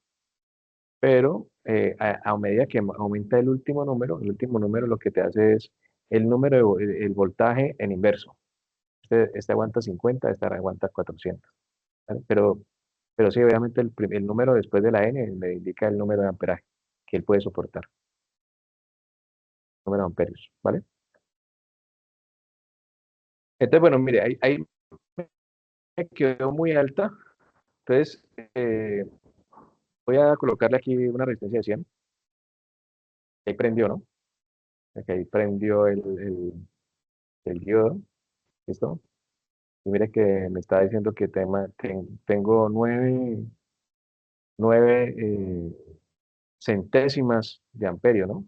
Pero a medida que aumenta el último número lo que te hace es el número, el voltaje en inverso. Este aguanta 50, este aguanta 400. ¿Vale? Pero sí, obviamente el número después de la N le indica el número de amperaje que él puede soportar, número de amperios, ¿vale? Entonces, bueno, mire, ahí me quedó muy alta. Entonces, voy a colocarle aquí una resistencia de 100. Ahí prendió, ¿no? Ahí prendió el diodo. ¿Listo? Y mire que me está diciendo que tengo 9 centésimas de amperio, ¿no?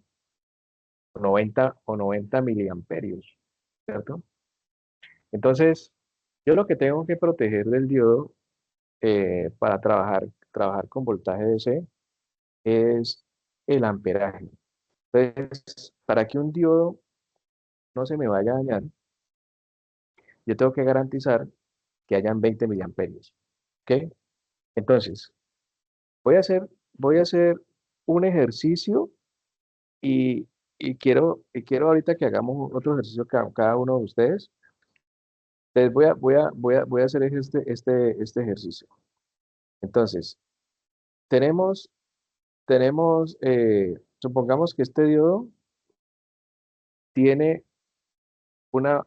90 miliamperios, ¿cierto? Entonces, yo lo que tengo que proteger del diodo para trabajar con voltaje DC es el amperaje. Entonces, para que un diodo no se me vaya a dañar, yo tengo que garantizar que hayan 20 miliamperios. ¿Ok? Entonces, voy a hacer, voy a hacer un ejercicio y, y quiero ahorita que hagamos otro ejercicio cada uno de ustedes. Entonces voy a hacer este ejercicio. Entonces, tenemos, supongamos que este diodo tiene una,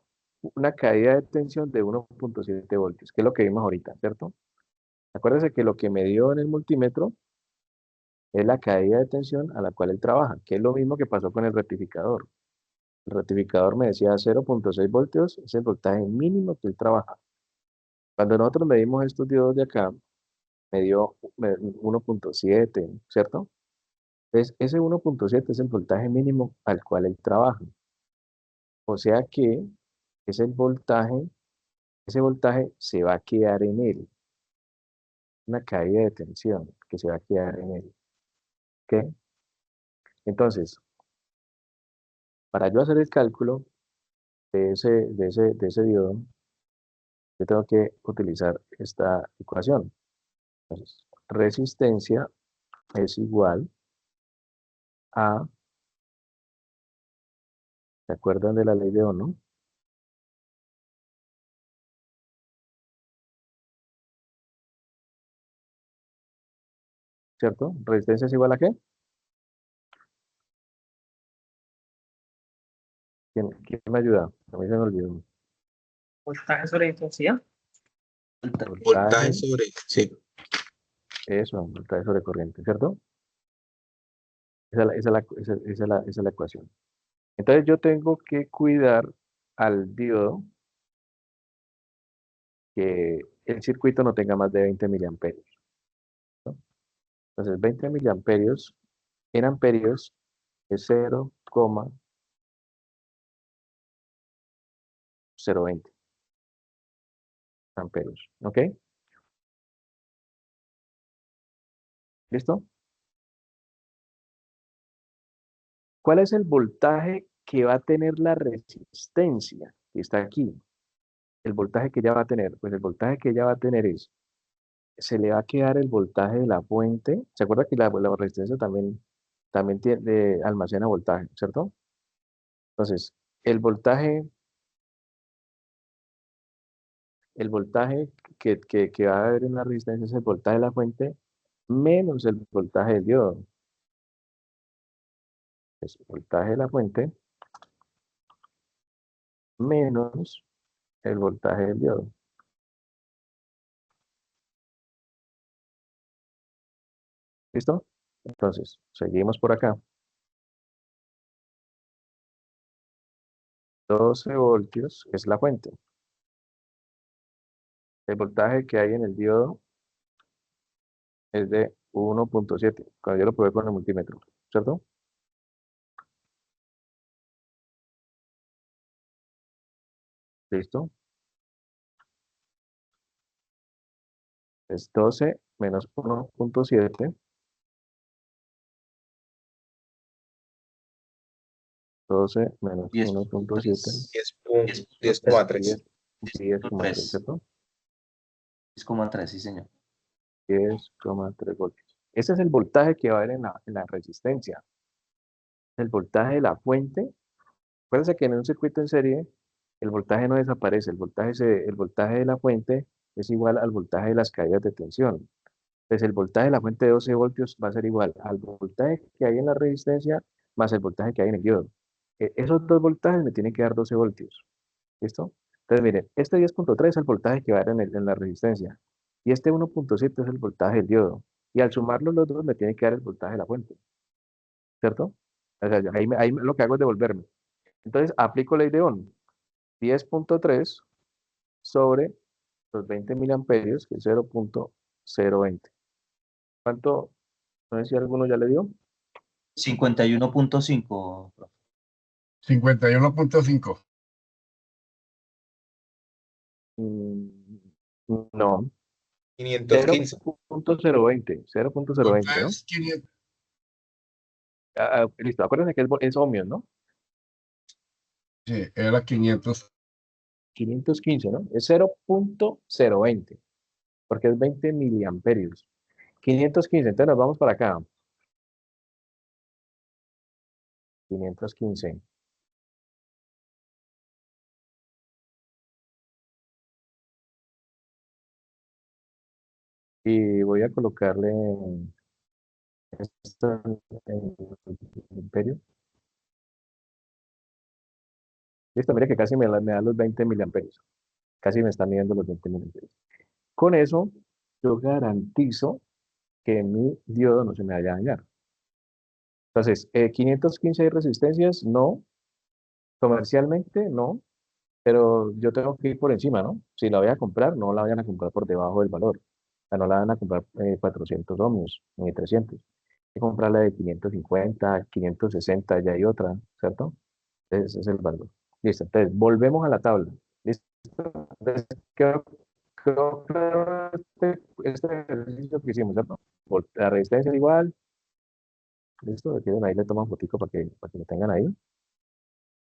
una caída de tensión de 1.7 voltios, que es lo que vimos ahorita, ¿cierto? Acuérdense que lo que me dio en el multímetro es la caída de tensión a la cual él trabaja, que es lo mismo que pasó con el rectificador. El rectificador me decía 0.6 voltios, es el voltaje mínimo que él trabaja. Cuando nosotros medimos estos diodos de acá, me dio 1.7, ¿cierto? Entonces, ese 1.7 es el voltaje mínimo al cual él trabaja. O sea que es ese voltaje se va a quedar en él. Una caída de tensión que se va a quedar en él. ¿Ok? Entonces, para yo hacer el cálculo de ese diodo, yo tengo que utilizar esta ecuación. Entonces, resistencia es igual a, ¿se acuerdan de la ley de Ohm, no? ¿Cierto? ¿Resistencia es igual a qué? ¿Quién me ayuda? A mí se me olvidó. Voltaje sobre intensidad. Voltaje Voltaje, sobre, sí. eso, voltaje sobre corriente, ¿cierto? Esa es la ecuación. Entonces yo tengo que cuidar al diodo que el circuito no tenga más de 20 miliamperios, ¿no? Entonces 20 miliamperios en amperios es 0,020 amperios, ¿ok? ¿Listo? ¿Cuál es el voltaje que va a tener la resistencia que está aquí? El voltaje que ella va a tener, pues el voltaje que ella va a tener se le va a quedar el voltaje de la fuente. ¿Se acuerda que la resistencia también almacena voltaje, ¿cierto? Entonces, el voltaje que va a haber en la resistencia es el voltaje de la fuente menos el voltaje del diodo. Es el voltaje de la fuente menos el voltaje del diodo. ¿Listo? Entonces, seguimos por acá. 12 voltios es la fuente. El voltaje que hay en el diodo es de 1.7, cuando yo lo probé con el multímetro, ¿cierto? ¿Listo? Es 12 menos 1.7, 12 menos 1.7, 10,3. 10,3, ¿cierto? 10,3, sí, señor. 10,3 voltios. Ese es el voltaje que va a haber en la resistencia. El voltaje de la fuente. Acuérdense que en un circuito en serie, el voltaje no desaparece. El voltaje de la fuente es igual al voltaje de las caídas de tensión. Entonces, el voltaje de la fuente de 12 voltios va a ser igual al voltaje que hay en la resistencia más el voltaje que hay en el diodo. Esos dos voltajes me tienen que dar 12 voltios. ¿Listo? Entonces, miren, este 10.3 es el voltaje que va a haber en la resistencia. Y este 1.7 es el voltaje del diodo. Y al sumarlos los dos me tiene que dar el voltaje de la fuente. ¿Cierto? O sea, ahí lo que hago es devolverme. Entonces, aplico ley de Ohm. 10.3 sobre los 20 miliamperios, que es 0.020. ¿Cuánto? No sé si alguno ya le dio. 51.5, profe. 51.5. No. 515. 0.020. 0.020, ¿no? Es 500. Listo, acuérdense que es ohmios, ¿no? Sí, era 500. 515, ¿no? Es 0.020, porque es 20 miliamperios. 515, entonces nos vamos para acá. 515. Y voy a colocarle esto en el imperio. Listo, mire que casi me da los 20 miliamperios. Casi me están midiendo los 20 miliamperios. Con eso, yo garantizo que mi diodo no se me vaya a dañar. Entonces, 515 de resistencias, no. Comercialmente, no. Pero yo tengo que ir por encima, ¿no? Si la voy a comprar, no la vayan a comprar por debajo del valor. O sea, no la van a comprar 400 ohmios ni 300. Hay que comprarla de 550, 560, ya hay otra, ¿cierto? Ese es el valor. Listo, entonces volvemos a la tabla. Listo. Entonces, quedó claro este ejercicio que hicimos, ¿cierto? La resistencia es igual. Listo, si quieren ahí le toman fotico para que lo tengan ahí.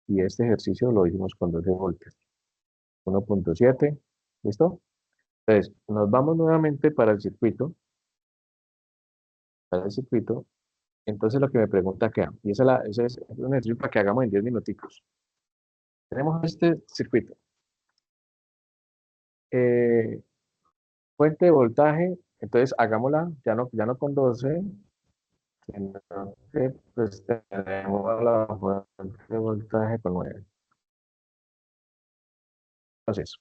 Y este ejercicio lo hicimos con 12 voltios. 1.7. ¿Listo? Entonces, nos vamos nuevamente para el circuito. Para el circuito. Entonces, lo que me pregunta acá, y ese es un ejercicio para que hagamos en 10 minuticos. Tenemos este circuito. Eh, fuente de voltaje, entonces hagámosla, ya no con 12, sino que pues tenemos la fuente de voltaje con 9. Entonces,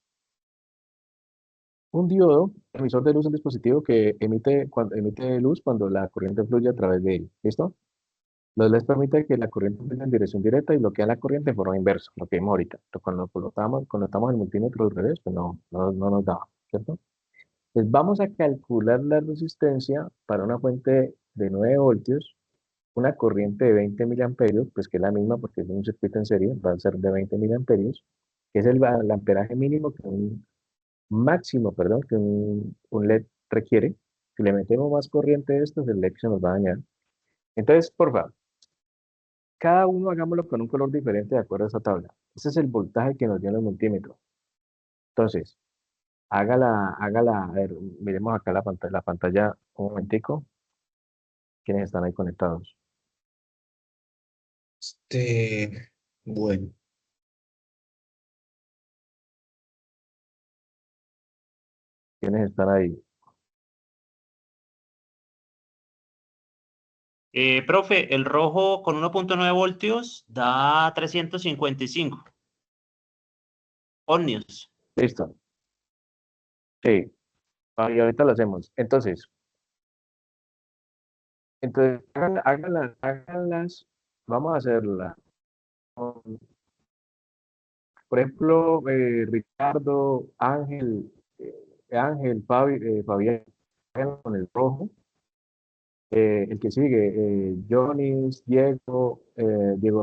un diodo, emisor de luz, es un dispositivo que emite luz cuando la corriente fluye a través de él. ¿Listo? Los LEDs permite que la corriente fluya en dirección directa y bloquea la corriente de forma inversa, lo que vimos ahorita. Pero cuando estamos en el multímetro al revés, pues no nos da, ¿cierto? Pues vamos a calcular la resistencia para una fuente de 9 voltios, una corriente de 20 miliamperios, pues que es la misma porque es un circuito en serie, va a ser de 20 miliamperios, que es el amperaje mínimo que máximo, perdón, que un LED requiere. Si le metemos más corriente de estos, el LED se nos va a dañar. Entonces, por favor, cada uno hagámoslo con un color diferente de acuerdo a esa tabla. Ese es el voltaje que nos dio en el multímetro. Entonces, hágala, a ver, miremos acá la pantalla un momentico. ¿Quiénes están ahí conectados? Bueno, ¿Quiénes están ahí? Profe, el rojo con 1.9 voltios da 355 ohmios. Listo. Sí. Y ahorita lo hacemos. Entonces háganlas. Vamos a hacerla. Por ejemplo, Ricardo, Ángel, Ángel, Fabián con el rojo. El que sigue, Jonis, Diego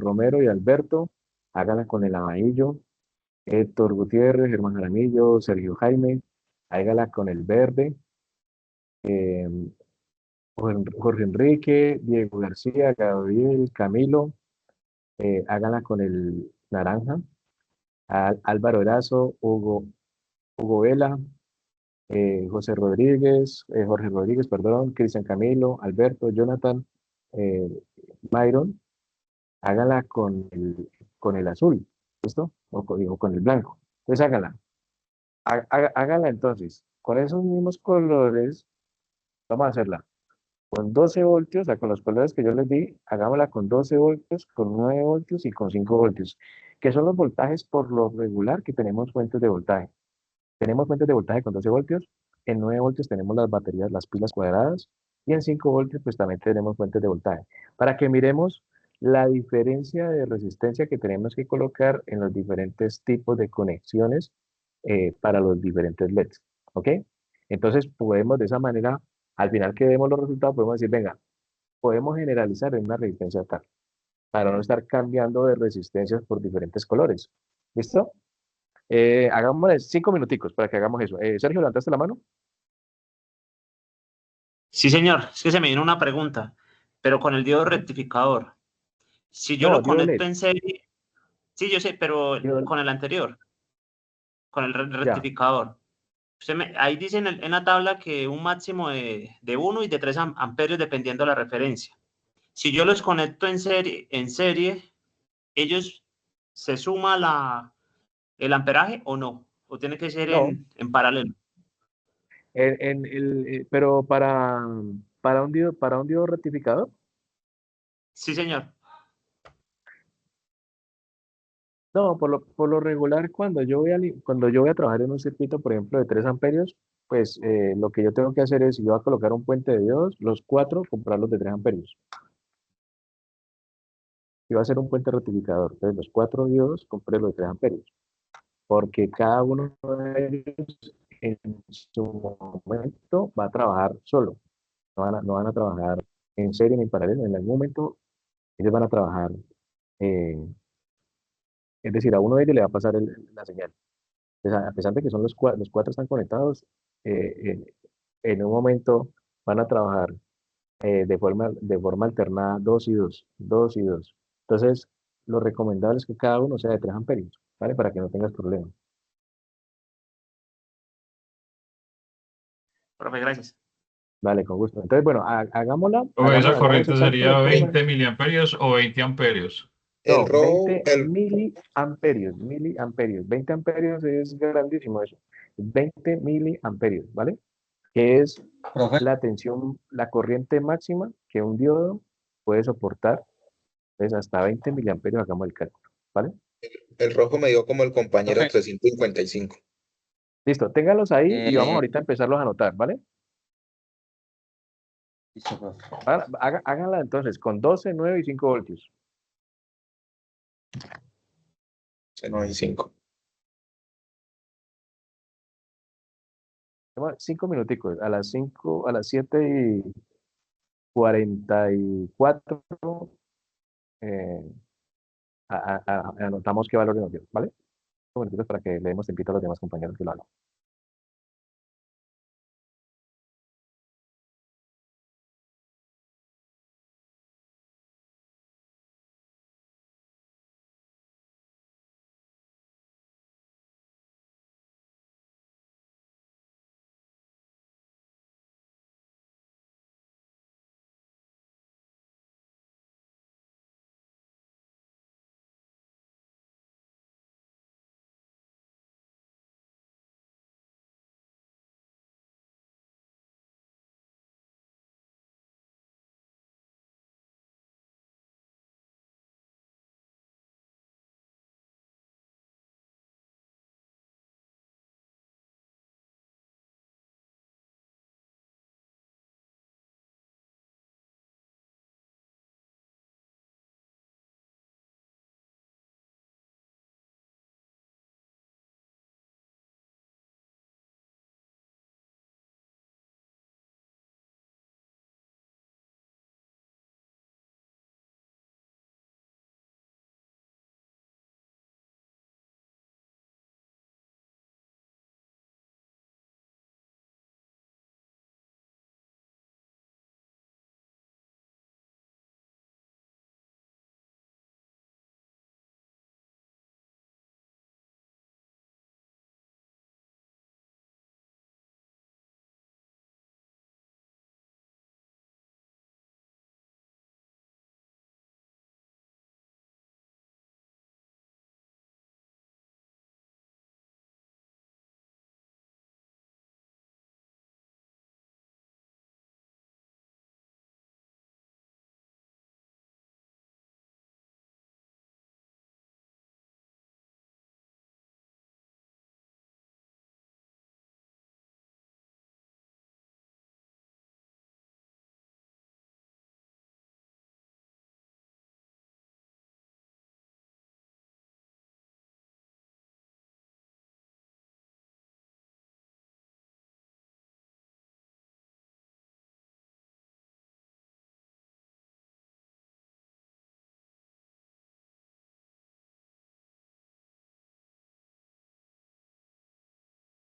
Romero y Alberto, háganla con el amarillo. Héctor Gutiérrez, Germán Jaramillo, Sergio Jaime, hágala con el verde. eh, Jorge Enrique, Diego García, Gabriel, Camilo, háganla con el naranja. Álvaro Erazo, Hugo Vela, Jorge Rodríguez, perdón, Cristian Camilo, Alberto, Jonathan, eh, Myron, hágala con el azul, ¿listo? O con el blanco. Entonces hágala. Hágala entonces. Con esos mismos colores, vamos a hacerla con 12 voltios, o sea, con los colores que yo les di, hagámosla con 12 voltios, con 9 voltios y con 5 voltios, que son los voltajes por lo regular que tenemos fuentes de voltaje. Tenemos fuentes de voltaje con 12 voltios, en 9 voltios tenemos las baterías, las pilas cuadradas, y en 5 voltios pues también tenemos fuentes de voltaje. Para que miremos la diferencia de resistencia que tenemos que colocar en los diferentes tipos de conexiones para los diferentes LEDs, ¿ok? Entonces podemos de esa manera, al final que vemos los resultados, podemos decir, venga, podemos generalizar en una resistencia tal, para no estar cambiando de resistencias por diferentes colores. ¿Listo? Hagámosle 5 minuticos para que hagamos eso. Sergio, ¿levantaste la mano? Sí, señor. Es que se me vino una pregunta, pero con el diodo rectificador. Si yo No, lo diodo conecto LED. en serie, sí, yo sé, pero Diodo- con el anterior, con el Ya, rectificador. Ahí dice en la tabla que un máximo de 1 y de 3 amperios dependiendo de la referencia. Si yo los conecto en serie, ¿ellos se suma el amperaje o no? ¿O tiene que ser no. en paralelo? Pero para un diodo rectificador, Sí, señor. no, por lo regular, cuando yo voy a trabajar en un circuito, por ejemplo, de 3 amperios, pues lo que yo tengo que hacer es, si yo voy a colocar un puente de diodos, los 4, comprarlos de 3 amperios. Si va a ser un puente rectificador, entonces los 4 diodos, compré los de 3 amperios, porque cada uno de ellos en su momento va a trabajar solo, no van a trabajar en serie ni en paralelo, en algún momento ellos van a trabajar, eh, es decir, a uno de ellos le va a pasar la señal. Entonces, a pesar de que los 4 están conectados, en un momento van a trabajar de forma alternada 2 y 2, 2 y 2. Entonces, lo recomendable es que cada uno sea de 3 amperios, ¿vale? Para que no tengas problemas. Profe, gracias. Vale, con gusto. Entonces, bueno, hagámosla, O esa hagamos corriente exacto sería lo que dice. 20 miliamperios o 20 amperios. El No, rojo, 20 miliamperios. 20 amperios es grandísimo eso. 20 miliamperios, ¿vale? Que es Profe, la tensión, la corriente máxima que un diodo puede soportar. Entonces, hasta 20 miliamperios hagamos el cálculo, ¿vale? el rojo me dio como el compañero profe, 355. Listo, ténganlos ahí y vamos eh, ahorita a empezarlos a anotar, ¿vale? listo, profe. Háganla entonces con 12, 9 y 5 voltios. 95. 5 minuticos, a las 7:44, eh, anotamos qué valor nos dio, ¿vale? 5 minuticos para que le demos tiempito a los demás compañeros que lo hagan.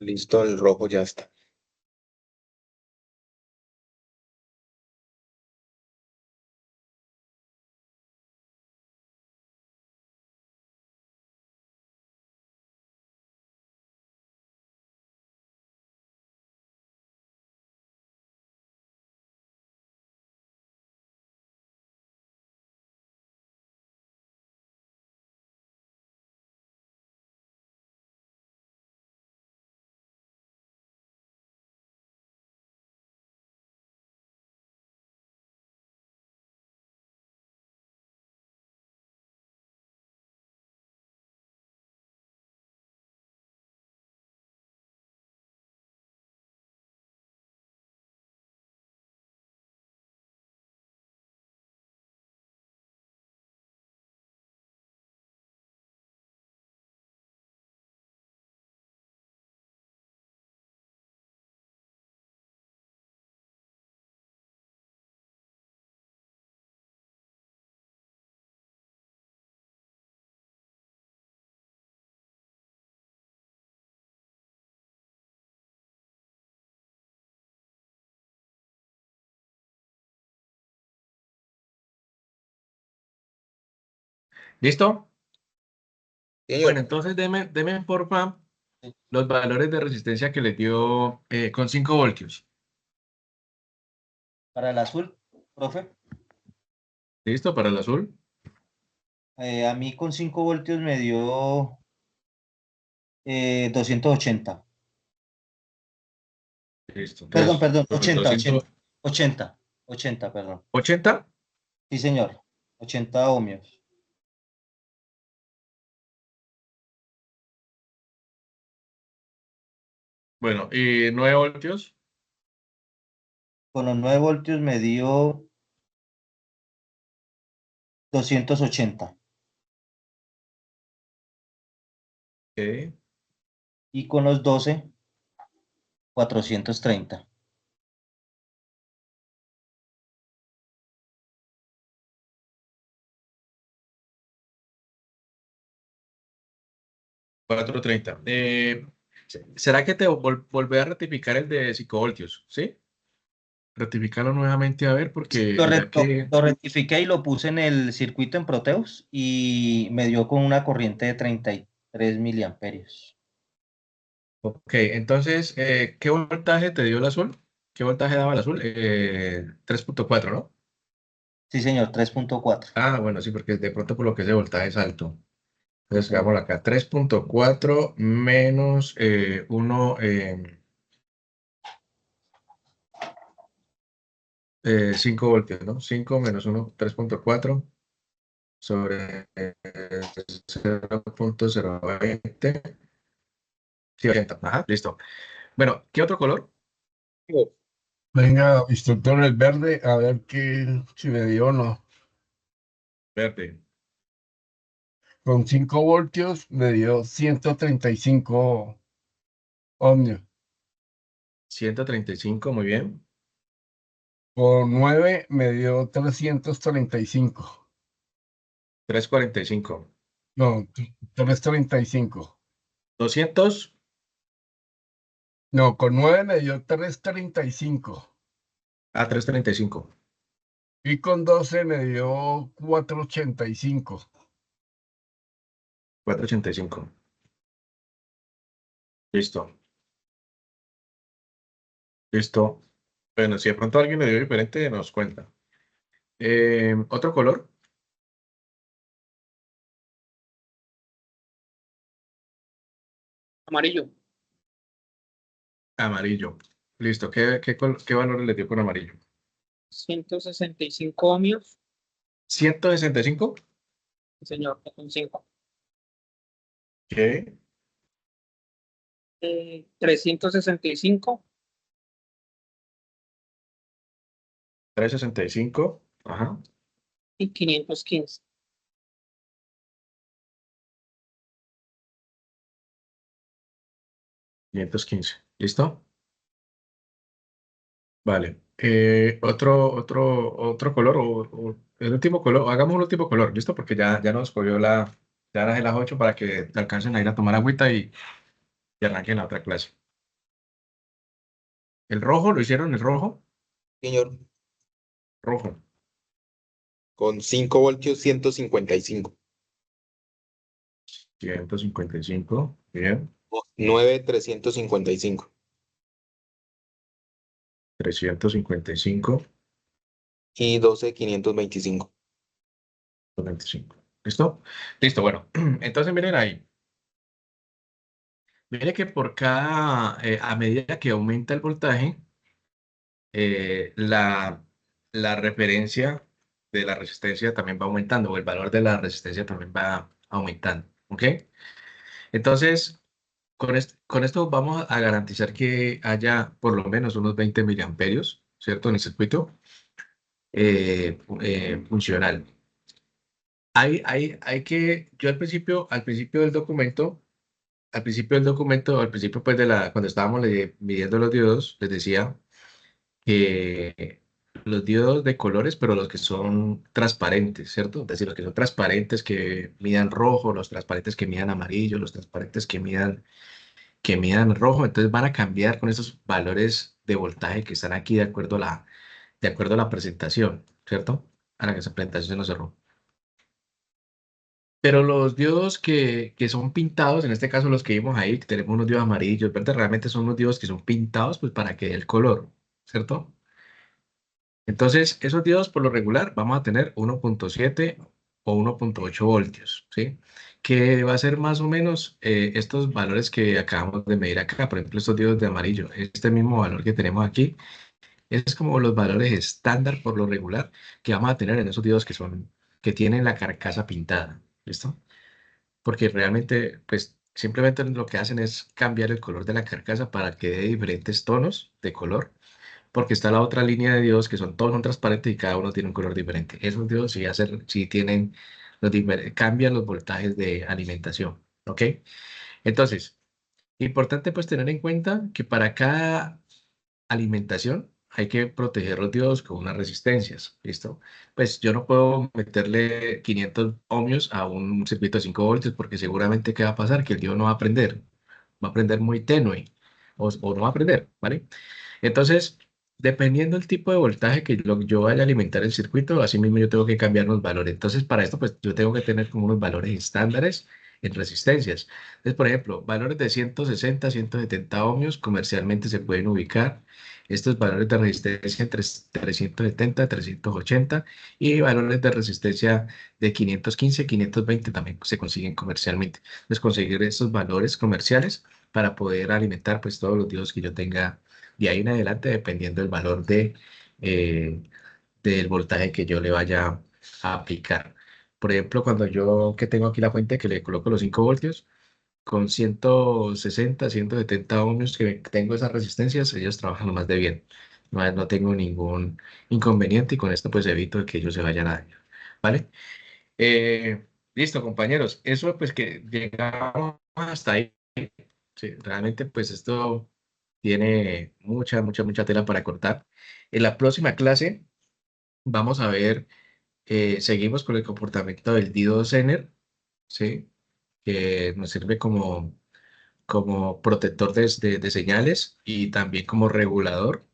Listo, el rojo ya está. ¿Listo? Señor, Bueno, entonces deme porfa los valores de resistencia que les dio con 5 voltios. Para el azul, profe, ¿Listo? Para el azul. a mí con 5 voltios me dio 280. Listo. Perdón, Entonces, perdón, profe, 80, 280. 80, 80, perdón. ¿80? Sí, señor, 80 ohmios. Bueno, y 9 voltios. Con los 9 voltios me dio 280. Ok. Y con los 12, 430. $4.30. ¿Será que te volví a rectificar el de 5 voltios? ¿Sí? Rectificarlo nuevamente a ver, porque mira que... Lo rectifiqué y lo puse en el circuito en Proteus y me dio con una corriente de 33 miliamperios. Ok, entonces, ¿qué voltaje te dio el azul? ¿Qué voltaje daba el azul? 3.4, ¿no? Sí, señor, 3.4. Ah, bueno, sí, porque de pronto por lo que ese voltaje es alto. Sí, Entonces, señor. hagámoslo acá. 3.4 menos 1, 5 voltios, ¿no? 5 menos 1, 3.4 sobre 0.020. Sí, 80. Ajá, listo. Bueno, ¿qué otro color? Venga, instructor, el verde, a ver si me dio o no. Verde. Con 5 voltios me dio 135 ohmios. 135, muy bien. Con 9 me dio 335. 345. No, 335. 200. No, con 9 me dio 335. A 335. Y con 12 me dio 485. 485. Listo. Listo. Bueno, si de pronto alguien le dio diferente, nos cuenta. ¿Otro color? Amarillo. Amarillo. Listo. ¿Qué valores le dio con amarillo? 165 ohmios. 165. Sí, señor, con 5. ¿Qué? 365 365. Ajá. y 515. 515. ¿Listo? Vale. Otro color o el último color. Hagamos un último color, ¿listo? Porque ya nos cogió ya las 8 para que alcancen a ir a tomar agüita y arranquen la otra clase. ¿El rojo lo hicieron el rojo? Señor, Rojo. con 5 voltios 155. 155. Bien. 9 355. 355. Y 12 525. 25. ¿Listo? Listo, bueno. Entonces miren ahí. Mire que por cada, a medida que aumenta el voltaje, la referencia de la resistencia también va aumentando, o el valor de la resistencia también va aumentando. ¿Ok? Entonces, con esto vamos a garantizar que haya por lo menos unos 20 miliamperios, ¿cierto? En el circuito funcional. Yo al principio del documento, al principio pues cuando estábamos midiendo los diodos, les decía que los diodos de colores, pero los que son transparentes, ¿cierto? Es decir, los que son transparentes que midan rojo, los transparentes que midan amarillo, los transparentes que midan rojo, entonces van a cambiar con esos valores de voltaje que están aquí de acuerdo a la presentación, ¿cierto? A la que esa presentación no cerró. Pero los diodos que son pintados, en este caso los que vimos ahí, que tenemos unos diodos amarillos, ¿verdad? Realmente son unos diodos que son pintados pues para que dé el color, ¿cierto? Entonces, esos diodos por lo regular vamos a tener 1.7 o 1.8 voltios, ¿sí? Que va a ser más o menos estos valores que acabamos de medir acá, por ejemplo, estos diodos de amarillo, este mismo valor que tenemos aquí, es como los valores estándar por lo regular que vamos a tener en esos diodos que tienen la carcasa pintada, ¿listo? Porque realmente, pues, simplemente lo que hacen es cambiar el color de la carcasa para que dé diferentes tonos de color, porque está la otra línea de diodos que todos son transparentes y cada uno tiene un color diferente. Esos diodos sí tienen, cambian los voltajes de alimentación, ¿ok? Entonces, importante pues tener en cuenta que para cada alimentación hay que proteger los diodos con unas resistencias, ¿listo? Pues yo no puedo meterle 500 ohmios a un circuito de 5 voltios porque seguramente ¿qué va a pasar? Que el diodo no va a prender muy tenue o no va a prender, ¿vale? Entonces, dependiendo del tipo de voltaje que yo vaya a alimentar el circuito, así mismo yo tengo que cambiar los valores. Entonces, para esto, pues yo tengo que tener como unos valores estándares en resistencias. Entonces, por ejemplo, valores de 160, 170 ohmios comercialmente se pueden ubicar. Estos valores de resistencia entre 370, 380 y valores de resistencia de 515, 520 también se consiguen comercialmente. Entonces, conseguir estos valores comerciales para poder alimentar pues todos los diodos que yo tenga de ahí en adelante, dependiendo del valor eh, del voltaje que yo le vaya a aplicar. Por ejemplo, cuando yo que tengo aquí la fuente que le coloco los 5 voltios, con 160, 170 ohmios que tengo esas resistencias, ellos trabajan lo más de bien. No tengo ningún inconveniente y con esto pues evito que ellos se vayan a dañar. ¿Vale? Listo, compañeros. Eso pues que llegamos hasta ahí. Sí, realmente pues esto tiene mucha, mucha, mucha tela para cortar. En la próxima clase vamos a ver, seguimos con el comportamiento del diodo Zener, ¿sí? Que nos sirve como protector de señales y también como regulador.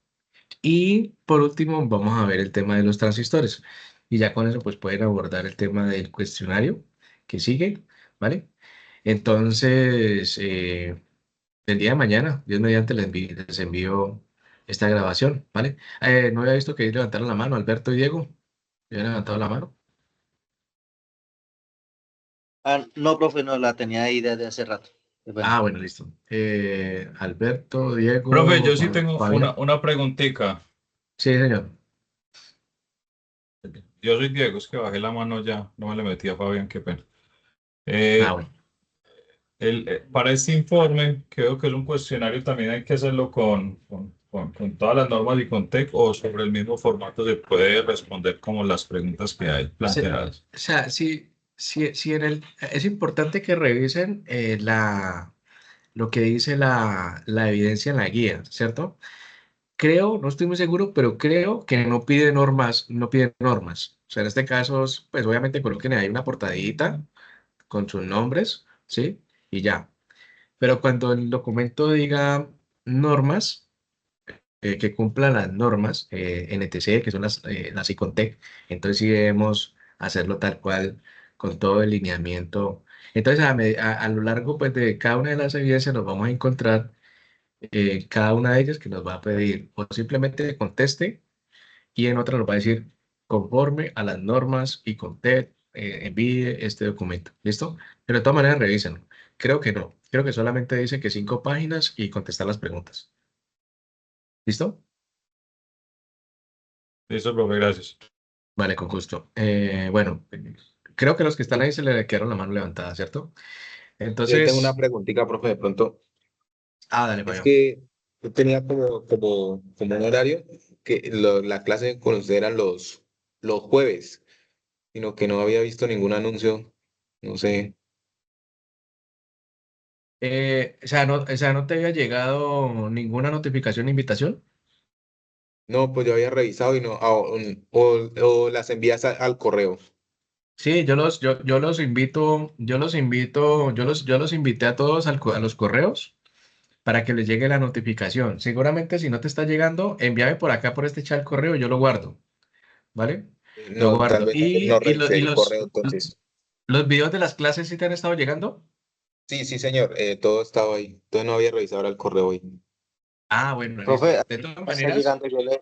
Y por último vamos a ver el tema de los transistores. Y ya con eso pues pueden abordar el tema del cuestionario que sigue, ¿vale? Entonces, el día de mañana, Dios mediante, les envío esta grabación, ¿vale? No había visto que levantaron la mano, Alberto y Diego. ¿Habían levantado la mano? No, profe, no la tenía ahí desde hace rato. Bueno. Bueno, listo. Alberto, Diego, Profe, yo sí tengo Fabián. una preguntita. Sí, señor. Yo soy Diego, es que bajé la mano ya, no me le metí a Fabián, qué pena. Bueno. Para este informe, creo que es un cuestionario, también hay que hacerlo con todas las normas de Contec o sobre el mismo formato se puede responder como las preguntas que hay planteadas. O sea, sí, es importante que revisen lo que dice la evidencia en la guía, ¿cierto? Creo, no estoy muy seguro, pero creo que no pide normas, no pide normas. O sea, en este caso, pues obviamente coloquen ahí una portadita con sus nombres, ¿sí? Y ya. Pero cuando el documento diga normas, que cumplan las normas NTC, que son las ICONTEC. Entonces sí debemos hacerlo tal cual, con todo el lineamiento. Entonces a lo largo pues, de cada una de las evidencias nos vamos a encontrar cada una de ellas que nos va a pedir o simplemente conteste y en otra nos va a decir conforme a las normas ICONTEC, envíe este documento. ¿Listo? Pero de todas maneras revisen. Creo que no. Creo que solamente dice que 5 páginas y contestar las preguntas. ¿Listo? Listo, profe, gracias. Vale, con gusto. Bueno, creo que los que están ahí se le quedaron la mano levantada, ¿cierto? Yo tengo una Entonces, preguntita, profe, de pronto. dale, Es Mayo. que yo tenía como un horario que la clase con usted eran los jueves, sino que no había visto ningún anuncio, no sé. O sea, ¿no te había llegado ninguna notificación de invitación? No, pues yo había revisado y no, o las envías al correo. Sí, yo los invité a todos a los correos para que les llegue la notificación. Seguramente si no te está llegando, envíame por acá por este chat el correo, yo lo guardo, ¿vale? Lo No, tal guardo. vez no revisé Y el correo, entonces. los videos de las clases sí te han estado llegando. Sí, sí, señor, todo estaba ahí. Entonces no había revisado ahora el correo hoy. Ah, bueno, Profe, listo. a De mí no todas me está maneras, llegando, yo le,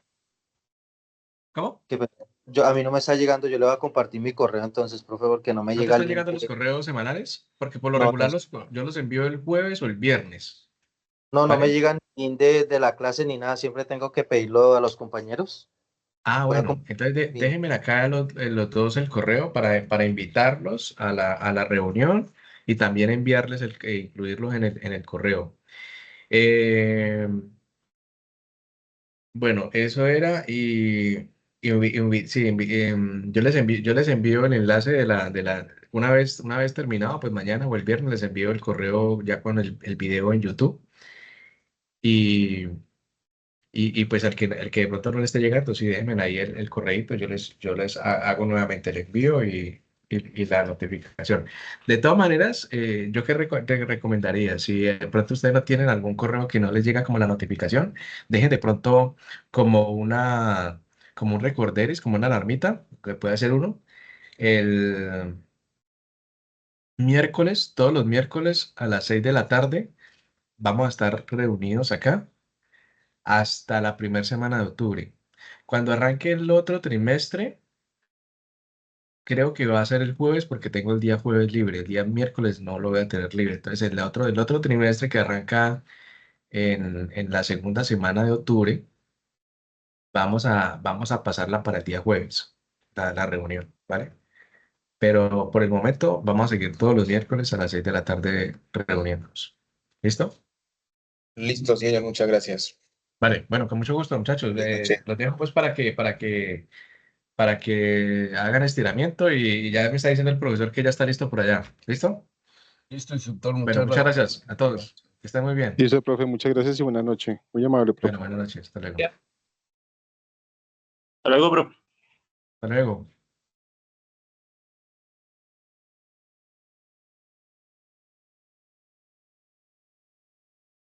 ¿cómo? que pena. A mí no me está llegando, yo le voy a compartir mi correo entonces, profe, porque no me ¿No te llega el están link. llegando los correos semanales? Porque por lo No, regular yo los envío el jueves o el viernes, no me ¿vale? llega ni link de la clase ni nada, siempre tengo que pedirlo a los compañeros. Ah, Voy a bueno, entonces déjenme acá los dos el correo para invitarlos a la reunión y también enviarles incluirlos en el correo. Eh, bueno, eso era sí, yo les envío el enlace una vez terminado, pues mañana o el viernes les envío el correo ya con el video en YouTube y, pues el que de pronto no le esté llegando, sí, déjenme ahí el correíto, yo les hago nuevamente el envío y la notificación. De todas maneras, yo te recomendaría, si de pronto ustedes no tienen algún correo que no les llega como la notificación, dejen de pronto como como un recorderis, como una alarmita, que puede ser uno, el miércoles, todos los miércoles a las 6 de la tarde, vamos a estar reunidos acá hasta la primera semana de octubre. Cuando arranque el otro trimestre, creo que va a ser el jueves porque tengo el día jueves libre. El día miércoles no lo voy a tener libre. Entonces, el otro trimestre que arranca en la segunda semana de octubre, vamos a pasarla para el día jueves, la reunión, ¿vale? Pero por el momento vamos a seguir todos los miércoles a las 6 de la tarde reuniéndonos. ¿Listo? Listo, señor, muchas gracias. Vale, bueno, con mucho gusto, muchachos. Buenas noches. Los dejo pues para que hagan estiramiento y ya me está diciendo el profesor que ya está listo por allá. ¿Listo? Listo, instructor, Bueno, muchas muchas gracias. gracias a todos. Que estén muy bien. Listo, profe, muchas gracias y buenas noches. Muy amable, profe. Bueno, buenas noches. Hasta luego. Hasta luego, bro. Hasta luego.